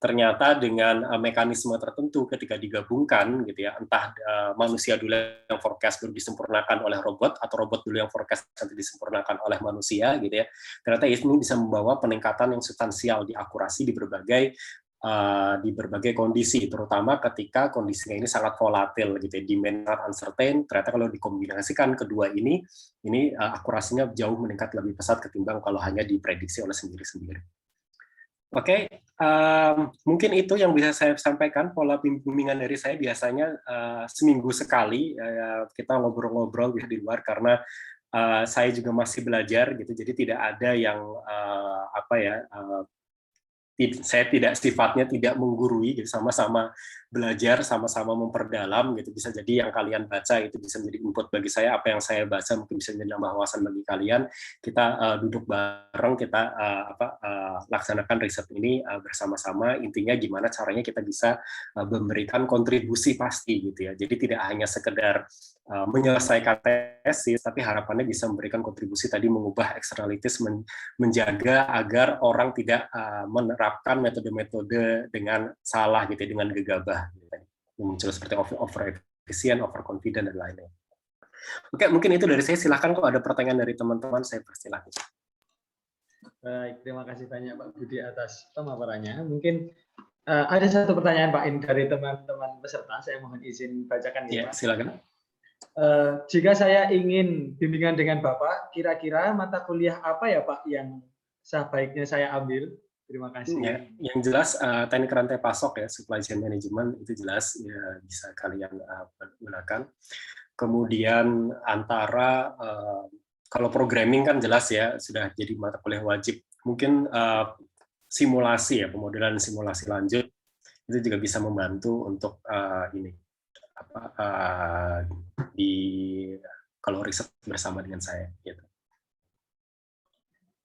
Ternyata dengan mekanisme tertentu ketika digabungkan, gitu ya, entah manusia dulu yang forecast baru disempurnakan oleh robot, atau robot dulu yang forecast nanti disempurnakan oleh manusia, gitu ya. Ternyata ini bisa membawa peningkatan yang substansial di akurasi di berbagai kondisi, terutama ketika kondisinya ini sangat volatil, gitu ya, demand uncertain. Ternyata kalau dikombinasikan kedua ini akurasinya jauh meningkat lebih pesat ketimbang kalau hanya diprediksi oleh sendiri-sendiri. Oke, mungkin itu yang bisa saya sampaikan. Pola bimbingan dari saya biasanya seminggu sekali kita ngobrol-ngobrol di luar, karena saya juga masih belajar, gitu. Jadi tidak ada yang saya tidak sifatnya tidak menggurui, gitu. Sama-sama belajar, sama-sama memperdalam, gitu. Bisa jadi yang kalian baca itu bisa menjadi input bagi saya, apa yang saya baca mungkin bisa menjadi nambah wawasan bagi kalian. Kita duduk bareng, kita laksanakan riset ini bersama-sama. Intinya gimana caranya kita bisa memberikan kontribusi pasti, gitu ya. Jadi tidak hanya sekedar menyelesaikan tesis, tapi harapannya bisa memberikan kontribusi tadi, mengubah externalities, menjaga agar orang tidak menerapkan metode-metode dengan salah, gitu, dengan gegabah, gitu. Muncul seperti over efisien, over confident, dan lain-lain. Oke, mungkin itu dari saya. Silahkan kalau ada pertanyaan dari teman-teman, saya persilahkan. Baik, terima kasih banyak Pak Budi atas pemaparannya. Mungkin ada satu pertanyaan Pak dari teman-teman peserta, saya mohon izin bacakan ya, Pak. Silakan. Jika saya ingin bimbingan dengan Bapak, kira-kira mata kuliah apa ya Pak yang sebaiknya saya ambil? Terima kasih. Ya, yang jelas teknik rantai pasok ya, supply chain management itu jelas ya, bisa kalian gunakan. Kemudian antara kalau programming kan jelas ya sudah jadi mata kuliah wajib. Mungkin simulasi ya, pemodelan simulasi lanjut itu juga bisa membantu untuk ini kalau riset bersama dengan saya gitu.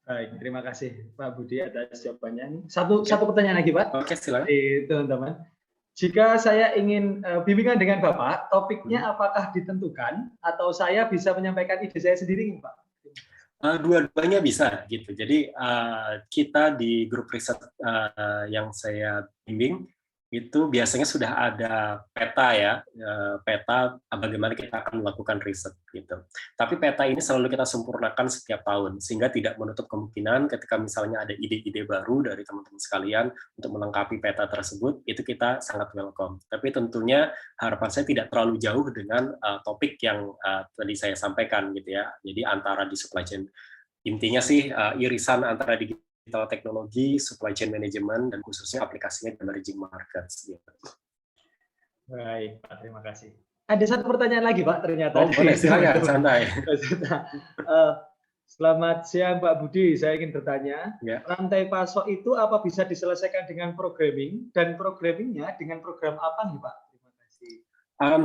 Baik, terima kasih Pak Budi atas jawabannya. Satu pertanyaan lagi Pak. Oke, silakan. Teman-teman. Jika saya ingin bimbingan dengan Bapak, topiknya apakah ditentukan atau saya bisa menyampaikan ide saya sendiri, Pak? Dua-duanya bisa gitu. Jadi kita di grup riset yang saya bimbing itu biasanya sudah ada peta ya, peta bagaimana kita akan melakukan riset gitu. Tapi peta ini selalu kita sempurnakan setiap tahun sehingga tidak menutup kemungkinan ketika misalnya ada ide-ide baru dari teman-teman sekalian untuk melengkapi peta tersebut, itu kita sangat welcome. Tapi tentunya harapan saya tidak terlalu jauh dengan topik yang tadi saya sampaikan gitu ya. Jadi antara di supply chain, intinya sih irisan antara digital teknologi, supply chain management, dan khususnya aplikasinya di emerging markets. Gitu. Baik, Pak. Terima kasih. Ada satu pertanyaan lagi, Pak, ternyata. Oh, boleh, silakan, santai. Selamat siang, Pak Budi. Saya ingin bertanya, ya. Rantai pasok itu apa bisa diselesaikan dengan programming, dan programmingnya dengan program apa nih, Pak? Terima kasih.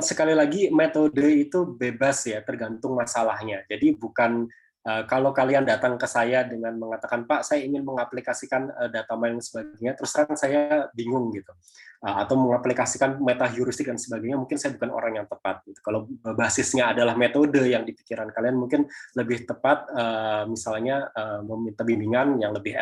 Sekali lagi, metode itu bebas ya, tergantung masalahnya. Jadi bukan kalau kalian datang ke saya dengan mengatakan, Pak, saya ingin mengaplikasikan data mining dan sebagainya, terus terang saya bingung gitu. Atau mengaplikasikan meta heuristik dan sebagainya, mungkin saya bukan orang yang tepat. Gitu. Kalau basisnya adalah metode yang di pikiran kalian, mungkin lebih tepat misalnya meminta bimbingan yang lebih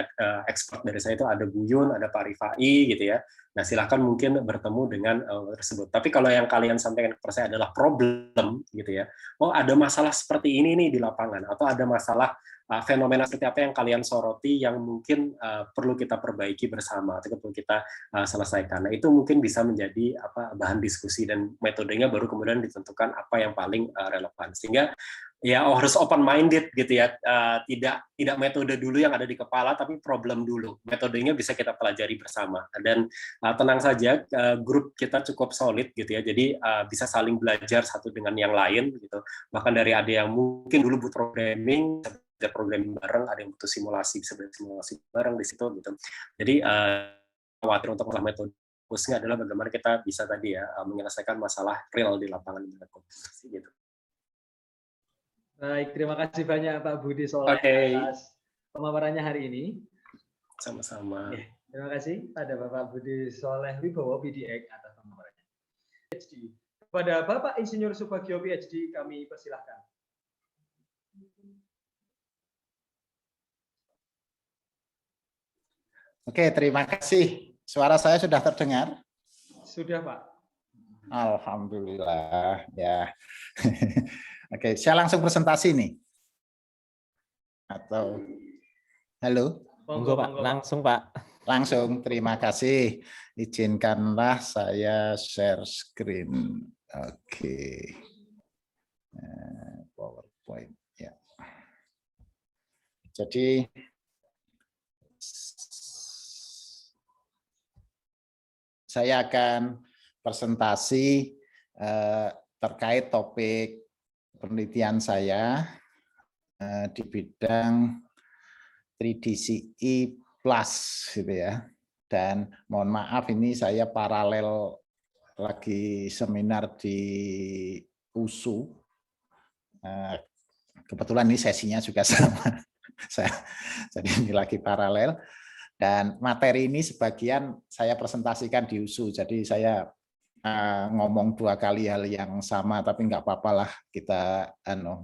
expert dari saya itu ada Bu Yun, ada Pak Rifai gitu ya. Nah, silahkan mungkin bertemu dengan tersebut. Tapi kalau yang kalian sampaikan kepada saya adalah problem gitu ya. Oh, ada masalah seperti ini nih di lapangan, atau ada masalah fenomena seperti apa yang kalian soroti yang mungkin perlu kita perbaiki bersama atau perlu kita selesaikan. Nah, itu mungkin bisa menjadi bahan diskusi dan metodenya baru kemudian ditentukan apa yang paling relevan. Sehingga ya harus open minded gitu ya. Tidak metode dulu yang ada di kepala tapi problem dulu. Metodenya bisa kita pelajari bersama. Dan tenang saja, grup kita cukup solid gitu ya. Jadi bisa saling belajar satu dengan yang lain gitu. Bahkan dari ada yang mungkin dulu butuh programming, ada programming bareng, ada yang butuh simulasi, bisa simulasi bareng di situ gitu. Jadi khawatir untuk masalah metode, fokusnya adalah bagaimana kita bisa tadi ya menyelesaikan masalah real di lapangan dengan kompetisi gitu. Baik, terima kasih banyak Pak Budi Soleh atas pemaparannya hari ini. Sama-sama. Terima kasih pada Bapak Budi Soleh Wibowo, PDX, atas pemaparannya. PhD. Kepada Bapak Insinyur Subagio, PhD, kami persilahkan. Oke, terima kasih. Suara saya sudah terdengar? Sudah, Pak. Alhamdulillah, ya. Oke, saya langsung presentasi nih. Atau halo? Monggo, Pak. Langsung, Pak. Langsung, terima kasih. Izinkanlah saya share screen. Oke. PowerPoint, ya. Jadi saya akan presentasi terkait topik penelitian saya di bidang 3DCE Plus gitu ya. Dan mohon maaf ini saya paralel lagi seminar di USU. Kebetulan ini sesinya juga sama. Jadi ini lagi paralel. Dan materi ini sebagian saya presentasikan di USU, jadi saya ngomong dua kali hal yang sama, tapi nggak apa-apa lah, kita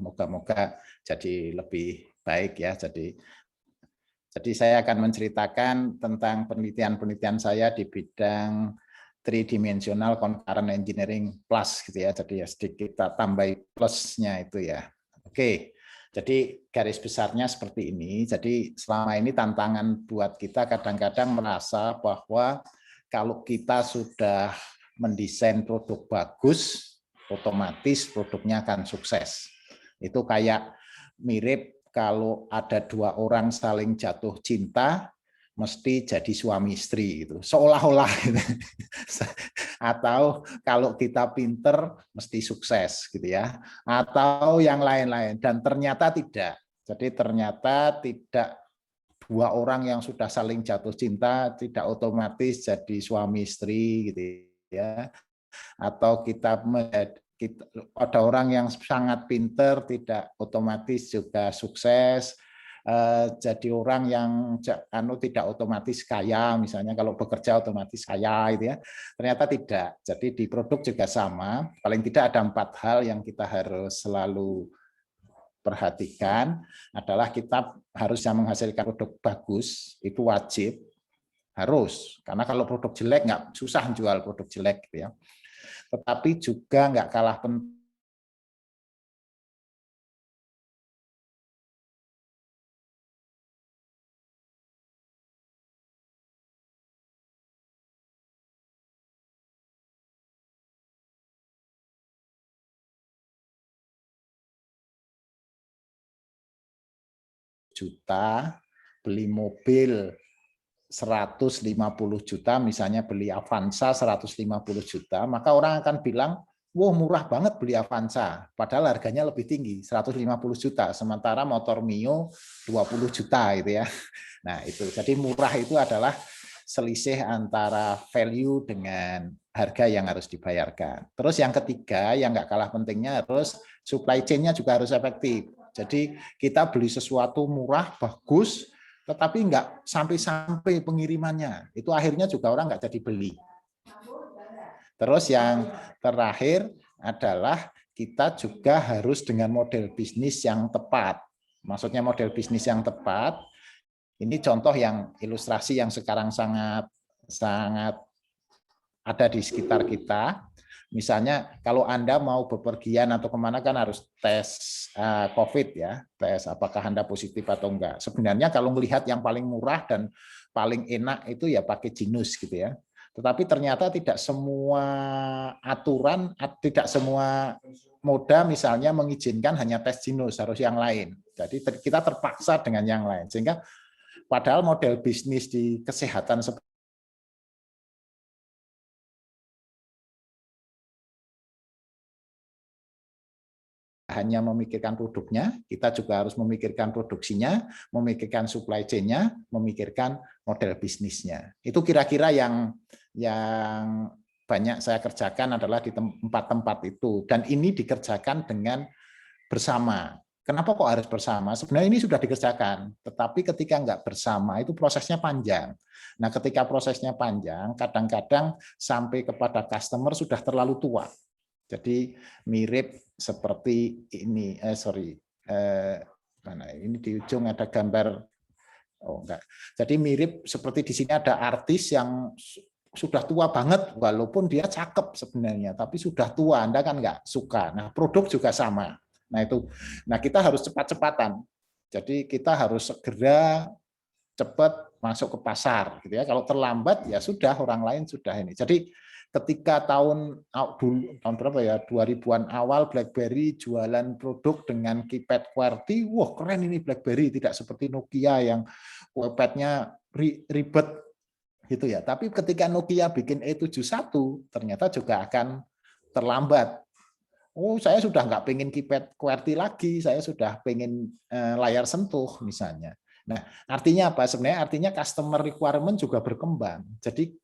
moga-moga jadi lebih baik ya. Jadi saya akan menceritakan tentang penelitian saya di bidang 3-dimensional concurrent engineering plus gitu ya. Jadi ya sedikit kita tambah plusnya itu ya. Oke. Jadi garis besarnya seperti ini. Jadi selama ini tantangan buat kita kadang-kadang merasa bahwa kalau kita sudah mendesain produk bagus, otomatis produknya akan sukses. Itu kayak mirip kalau ada dua orang saling jatuh cinta, mesti jadi suami istri gitu, seolah-olah gitu. Atau kalau kita pinter mesti sukses gitu ya, atau yang lain-lain, dan ternyata tidak. Jadi ternyata tidak, dua orang yang sudah saling jatuh cinta tidak otomatis jadi suami istri gitu ya. Atau kita ada orang yang sangat pinter tidak otomatis juga sukses. Jadi orang yang tidak otomatis kaya, misalnya kalau bekerja otomatis kaya gitu ya. Ternyata tidak. Jadi di produk juga sama, paling tidak ada 4 hal yang kita harus selalu perhatikan. Adalah kita harusnya menghasilkan produk bagus, itu wajib, harus. Karena kalau produk jelek nggak, susah jual produk jelek gitu ya. Tetapi juga nggak kalah penting juta, beli mobil 150 juta, misalnya beli Avanza 150 juta, maka orang akan bilang, wah murah banget beli Avanza, padahal harganya lebih tinggi, 150 juta, sementara motor Mio 20 juta gitu ya. Nah itu, jadi murah itu adalah selisih antara value dengan harga yang harus dibayarkan. Terus yang ketiga, yang nggak kalah pentingnya, harus supply chain-nya juga harus efektif. Jadi kita beli sesuatu murah, bagus, tetapi nggak sampai pengirimannya. Itu akhirnya juga orang nggak jadi beli. Terus yang terakhir adalah kita juga harus dengan model bisnis yang tepat. Maksudnya model bisnis yang tepat, ini contoh yang ilustrasi yang sekarang sangat ada di sekitar kita. Misalnya kalau Anda mau bepergian atau kemana kan harus tes COVID ya, tes apakah Anda positif atau enggak. Sebenarnya kalau melihat yang paling murah dan paling enak itu ya pakai Jinus gitu ya. Tetapi ternyata tidak semua aturan, tidak semua moda misalnya mengizinkan hanya tes Jinus, harus yang lain. Jadi kita terpaksa dengan yang lain. Sehingga padahal model bisnis di kesehatan hanya memikirkan produknya, kita juga harus memikirkan produksinya, memikirkan supply chain-nya, memikirkan model bisnisnya. Itu kira-kira yang banyak saya kerjakan adalah di tempat-tempat itu. Dan ini dikerjakan dengan bersama. Kenapa kok harus bersama? Sebenarnya ini sudah dikerjakan, tetapi ketika nggak bersama itu prosesnya panjang. Nah, ketika prosesnya panjang, kadang-kadang sampai kepada customer sudah terlalu tua. Jadi mirip seperti ini, mana ini di ujung ada gambar, oh enggak. Jadi mirip seperti di sini ada artis yang sudah tua banget, walaupun dia cakep sebenarnya, tapi sudah tua, Anda kan nggak suka. Nah, produk juga sama. Nah itu, nah kita harus cepat-cepatan. Jadi kita harus segera cepat masuk ke pasar, gitu ya. Kalau terlambat ya sudah orang lain sudah ini. Jadi ketika tahun berapa ya 2000-an awal BlackBerry jualan produk dengan keypad QWERTY, wah keren ini BlackBerry, tidak seperti Nokia yang keypadnya ribet gitu ya. Tapi ketika Nokia bikin E71 ternyata juga akan terlambat. Oh, saya sudah nggak pengen keypad QWERTY lagi, saya sudah pengen layar sentuh misalnya. Nah, artinya apa? Sebenarnya artinya customer requirement juga berkembang. Jadi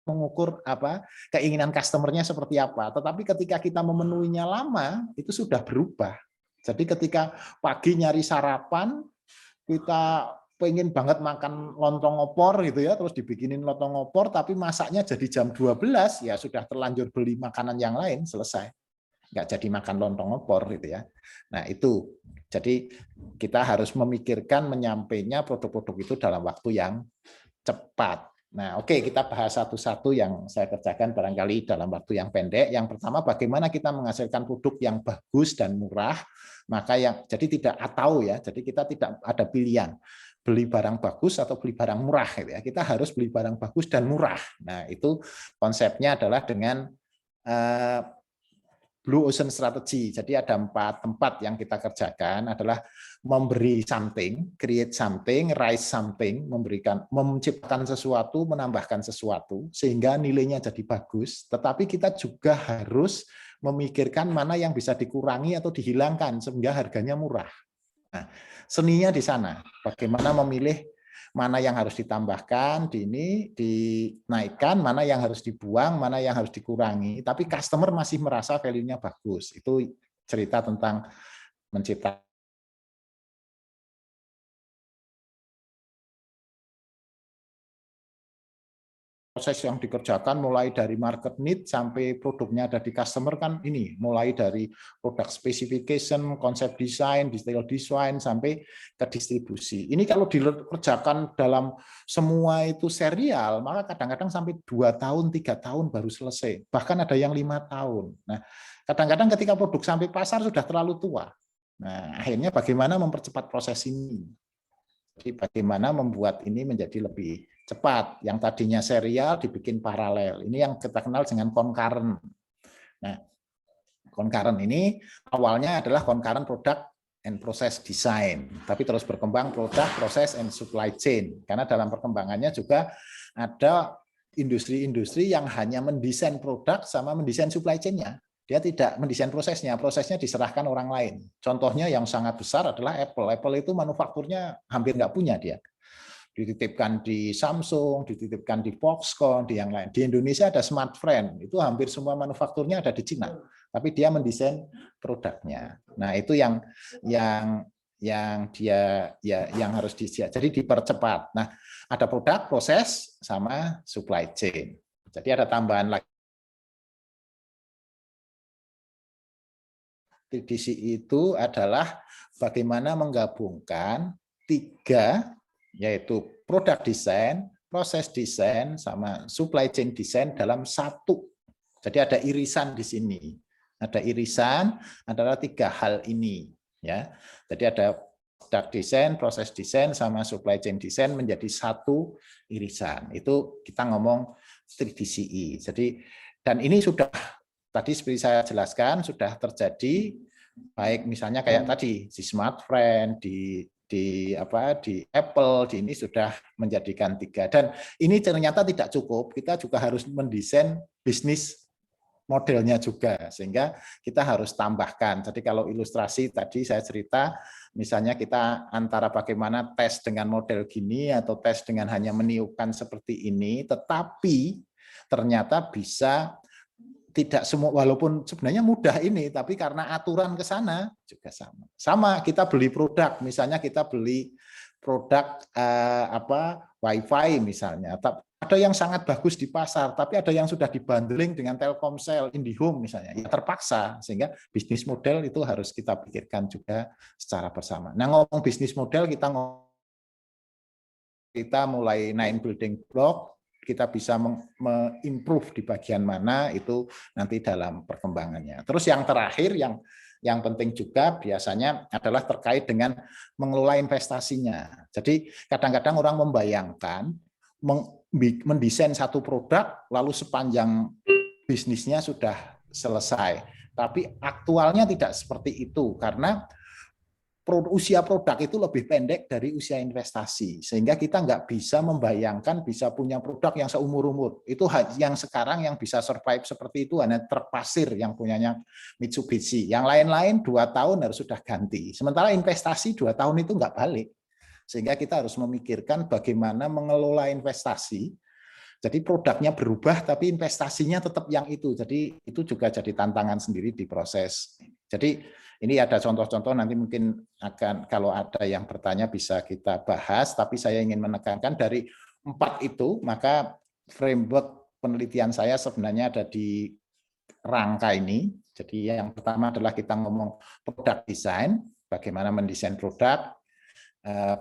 mengukur apa keinginan customernya seperti apa. Tetapi ketika kita memenuhinya lama, itu sudah berubah. Jadi ketika pagi nyari sarapan, kita pengen banget makan lontong opor gitu ya, terus dibikinin lontong opor, tapi masaknya jadi jam 12, ya sudah terlanjur beli makanan yang lain, selesai. Nggak jadi makan lontong opor gitu ya. Nah itu, jadi kita harus memikirkan menyampainya produk-produk itu dalam waktu yang cepat. Nah, oke, kita bahas satu-satu yang saya kerjakan barangkali dalam waktu yang pendek. Yang pertama, bagaimana kita menghasilkan produk yang bagus dan murah. Maka jadi tidak atau ya, jadi kita tidak ada pilihan beli barang bagus atau beli barang murah gitu ya. Kita harus beli barang bagus dan murah. Nah, itu konsepnya adalah dengan Blue Ocean Strategy. Jadi ada 4 tempat yang kita kerjakan adalah memberi something, create something, rise something, menciptakan sesuatu, menambahkan sesuatu, sehingga nilainya jadi bagus. Tetapi kita juga harus memikirkan mana yang bisa dikurangi atau dihilangkan sehingga harganya murah. Nah, seninya di sana, bagaimana memilih mana yang harus ditambahkan, dinaikkan, mana yang harus dibuang, mana yang harus dikurangi. Tapi customer masih merasa value-nya bagus. Itu cerita tentang menciptakan proses yang dikerjakan mulai dari market need sampai produknya ada di customer kan ini mulai dari product specification, konsep desain, detail design sampai ke distribusi. Ini kalau dikerjakan dalam semua itu serial, maka kadang-kadang sampai 2 tahun, 3 tahun baru selesai. Bahkan ada yang 5 tahun. Nah, kadang-kadang ketika produk sampai pasar sudah terlalu tua. Nah, akhirnya bagaimana mempercepat proses ini? Jadi bagaimana membuat ini menjadi lebih cepat, yang tadinya serial dibikin paralel. Ini yang kita kenal dengan concurrent. Nah, concurrent ini awalnya adalah concurrent product and process design, tapi terus berkembang product, process and supply chain. Karena dalam perkembangannya juga ada industri-industri yang hanya mendesain produk sama mendesain supply chain-nya. Dia tidak mendesain prosesnya diserahkan orang lain. Contohnya yang sangat besar adalah Apple. Apple itu manufakturnya hampir nggak punya dia. Dititipkan di Samsung, dititipkan di Foxconn, di yang lain. Di Indonesia ada Smartfren, itu hampir semua manufakturnya ada di Cina, tapi dia mendesain produknya. Nah, itu yang dia yang harus disiap. Jadi dipercepat. Nah, ada produk, proses, sama supply chain. Jadi ada tambahan lagi. TDC itu adalah bagaimana menggabungkan 3, yaitu product design, proses design, sama supply chain design dalam satu. Jadi ada irisan di sini. Ada irisan adalah 3 hal ini. Ya. Jadi ada product design, proses design, sama supply chain design menjadi satu irisan. Itu kita ngomong 3DCE. Jadi dan ini sudah tadi seperti saya jelaskan sudah terjadi baik misalnya kayak tadi di Smartfren, di Apple, di ini sudah menjadikan 3. Dan ini ternyata tidak cukup, kita juga harus mendesain bisnis modelnya juga, sehingga kita harus tambahkan. Jadi kalau ilustrasi tadi saya cerita, misalnya kita antara bagaimana tes dengan model gini atau tes dengan hanya meniupkan seperti ini, tetapi ternyata bisa tidak semua, walaupun sebenarnya mudah ini, tapi karena aturan ke sana juga sama. Sama kita beli produk, misalnya kita beli produk Wi-Fi misalnya. Ada yang sangat bagus di pasar, tapi ada yang sudah dibundling dengan Telkomsel, IndiHome misalnya. Ya terpaksa, sehingga bisnis model itu harus kita pikirkan juga secara bersama. Nah, ngomong bisnis model kita mulai 9 building block. Kita bisa mengimprove di bagian mana itu nanti dalam perkembangannya. Terus yang terakhir yang penting juga biasanya adalah terkait dengan mengelola investasinya. Jadi kadang-kadang orang membayangkan mendesain satu produk lalu sepanjang bisnisnya sudah selesai. Tapi aktualnya tidak seperti itu karena usia produk itu lebih pendek dari usia investasi, sehingga kita nggak bisa membayangkan bisa punya produk yang seumur-umur. Itu yang sekarang yang bisa survive seperti itu hanya truk pasir yang punyanya Mitsubishi. Yang lain-lain 2 tahun harus sudah ganti. Sementara investasi 2 tahun itu nggak balik. Sehingga kita harus memikirkan bagaimana mengelola investasi. Jadi produknya berubah, tapi investasinya tetap yang itu. Jadi itu juga jadi tantangan sendiri di proses. Jadi ini ada contoh-contoh, nanti mungkin akan kalau ada yang bertanya bisa kita bahas, tapi saya ingin menekankan dari 4 itu, maka framework penelitian saya sebenarnya ada di rangka ini. Jadi yang pertama adalah kita ngomong product design, bagaimana mendesain produk,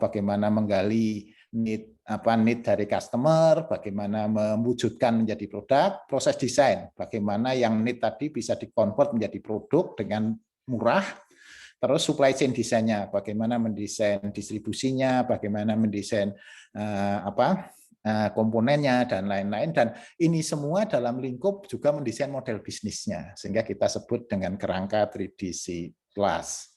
bagaimana menggali need dari customer, bagaimana mewujudkan menjadi produk, proses desain, bagaimana yang need tadi bisa dikonvert menjadi produk dengan murah, terus supply chain desainnya, bagaimana mendesain distribusinya, bagaimana mendesain komponennya dan lain-lain, dan ini semua dalam lingkup juga mendesain model bisnisnya sehingga kita sebut dengan kerangka 3DC Plus.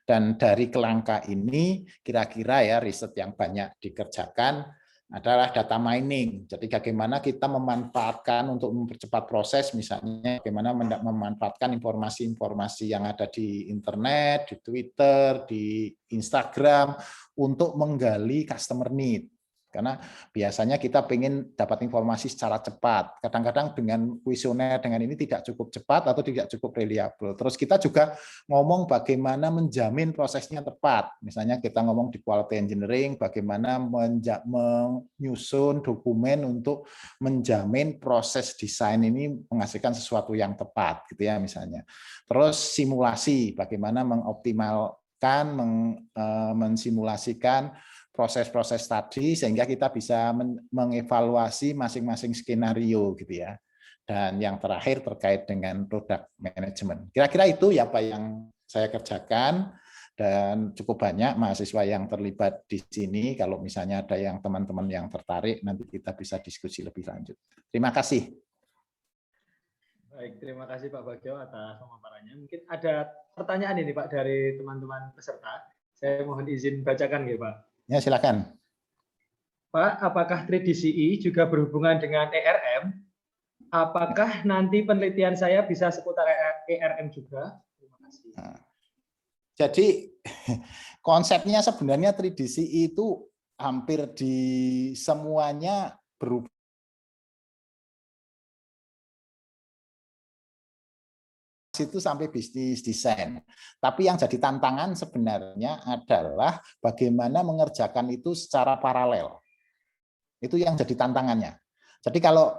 Dan dari kerangka ini kira-kira ya riset yang banyak dikerjakan adalah data mining. Jadi bagaimana kita memanfaatkan untuk mempercepat proses, misalnya bagaimana memanfaatkan informasi-informasi yang ada di internet, di Twitter, di Instagram untuk menggali customer need. Karena biasanya kita ingin dapat informasi secara cepat. Kadang-kadang dengan kuesioner dengan ini tidak cukup cepat atau tidak cukup reliable. Terus kita juga ngomong bagaimana menjamin prosesnya tepat. Misalnya kita ngomong di quality engineering, bagaimana menyusun dokumen untuk menjamin proses desain ini menghasilkan sesuatu yang tepat, gitu ya misalnya. Terus simulasi, bagaimana mengoptimalkan, mensimulasikan proses-proses tadi sehingga kita bisa mengevaluasi masing-masing skenario gitu ya. Dan yang terakhir terkait dengan product management. Kira-kira itu ya Pak yang saya kerjakan, dan cukup banyak mahasiswa yang terlibat di sini. Kalau misalnya ada yang teman-teman yang tertarik, nanti kita bisa diskusi lebih lanjut. Terima kasih. Baik, terima kasih Pak Bagio atas pemaparannya. Mungkin ada pertanyaan ini Pak dari teman-teman peserta. Saya mohon izin bacakan ya Pak. Ya, silakan. Pak, apakah 3DCE juga berhubungan dengan ERM? Apakah nanti penelitian saya bisa seputar ERM juga? Terima kasih. Jadi konsepnya sebenarnya 3DCE itu hampir di semuanya berhubungan itu sampai bisnis desain. Tapi yang jadi tantangan sebenarnya adalah bagaimana mengerjakan itu secara paralel. Itu yang jadi tantangannya. Jadi kalau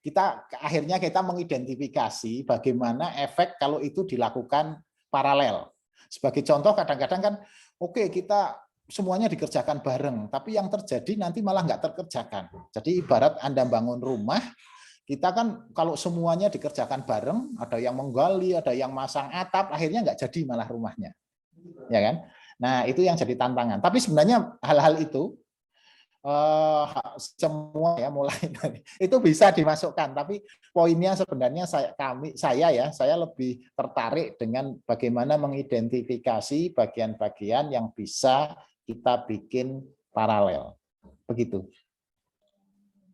kita akhirnya kita mengidentifikasi bagaimana efek kalau itu dilakukan paralel. Sebagai contoh kadang-kadang kan oke, kita semuanya dikerjakan bareng, tapi yang terjadi nanti malah nggak terkerjakan. Jadi ibarat Anda bangun rumah, kita kan kalau semuanya dikerjakan bareng, ada yang menggali, ada yang masang atap, akhirnya nggak jadi malah rumahnya, ya kan? Nah itu yang jadi tantangan. Tapi sebenarnya hal-hal itu semua ya mulai dari itu bisa dimasukkan. Tapi poinnya sebenarnya saya lebih tertarik dengan bagaimana mengidentifikasi bagian-bagian yang bisa kita bikin paralel, begitu.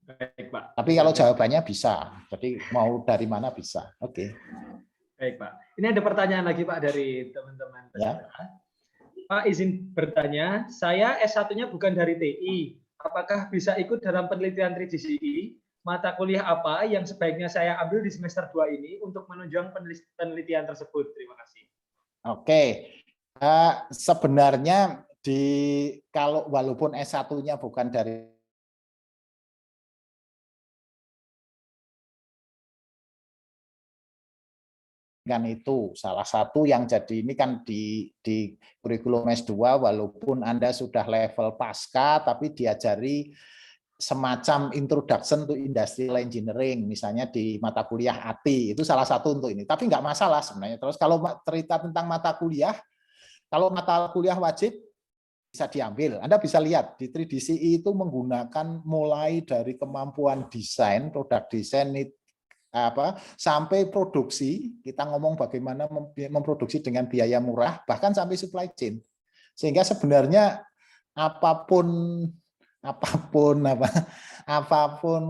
Baik, Pak. Tapi kalau jawabannya bisa, jadi mau dari mana bisa. Oke. Baik, Pak. Ini ada pertanyaan lagi, Pak, dari teman-teman. Ya. Pak, izin bertanya, saya S1-nya bukan dari TI. Apakah bisa ikut dalam penelitian 3DCE? Mata kuliah apa yang sebaiknya saya ambil di semester 2 ini untuk menunjang penelitian tersebut? Terima kasih. Oke. Sebenarnya kalau walaupun S1-nya bukan dari kan itu salah satu yang jadi ini kan di kurikulum S2 walaupun Anda sudah level pasca tapi diajari semacam introduction to industrial engineering misalnya di mata kuliah AT itu salah satu untuk ini, tapi nggak masalah sebenarnya. Terus kalau cerita tentang mata kuliah, kalau mata kuliah wajib bisa diambil. Anda bisa lihat di 3DCE itu menggunakan mulai dari kemampuan desain, produk desain sampai produksi, kita ngomong bagaimana memproduksi dengan biaya murah, bahkan sampai supply chain. Sehingga sebenarnya apapun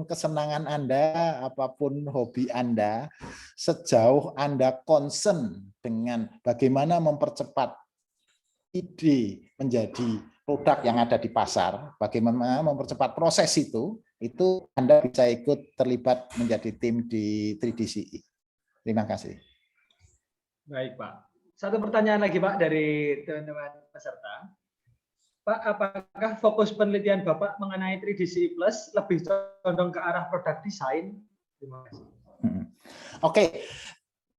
kesenangan Anda, apapun hobi Anda, sejauh Anda concern dengan bagaimana mempercepat ide menjadi produk yang ada di pasar, bagaimana mempercepat proses itu Anda bisa ikut terlibat menjadi tim di 3DCE. Terima kasih. Baik, Pak. Satu pertanyaan lagi, Pak, dari teman-teman peserta. Pak, apakah fokus penelitian Bapak mengenai 3DCE Plus lebih condong ke arah produk desain? Terima kasih. Oke.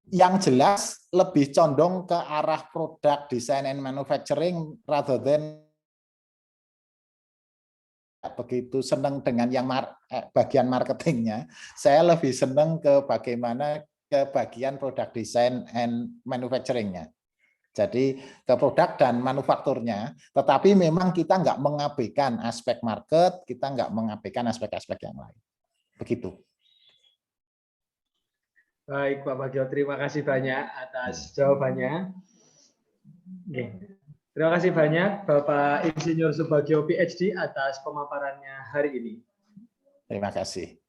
Yang jelas lebih condong ke arah produk design and manufacturing rather than begitu senang dengan yang bagian marketingnya. Saya lebih senang ke bagaimana ke bagian produk design and manufacturing-nya. Jadi ke produk dan manufakturnya, tetapi memang kita nggak mengabaikan aspek market, kita nggak mengabaikan aspek-aspek yang lain. Begitu. Baik, Pak Bagio, terima kasih banyak atas jawabannya. Oke. Terima kasih banyak Bapak Insinyur Subagio PhD atas pemaparannya hari ini. Terima kasih.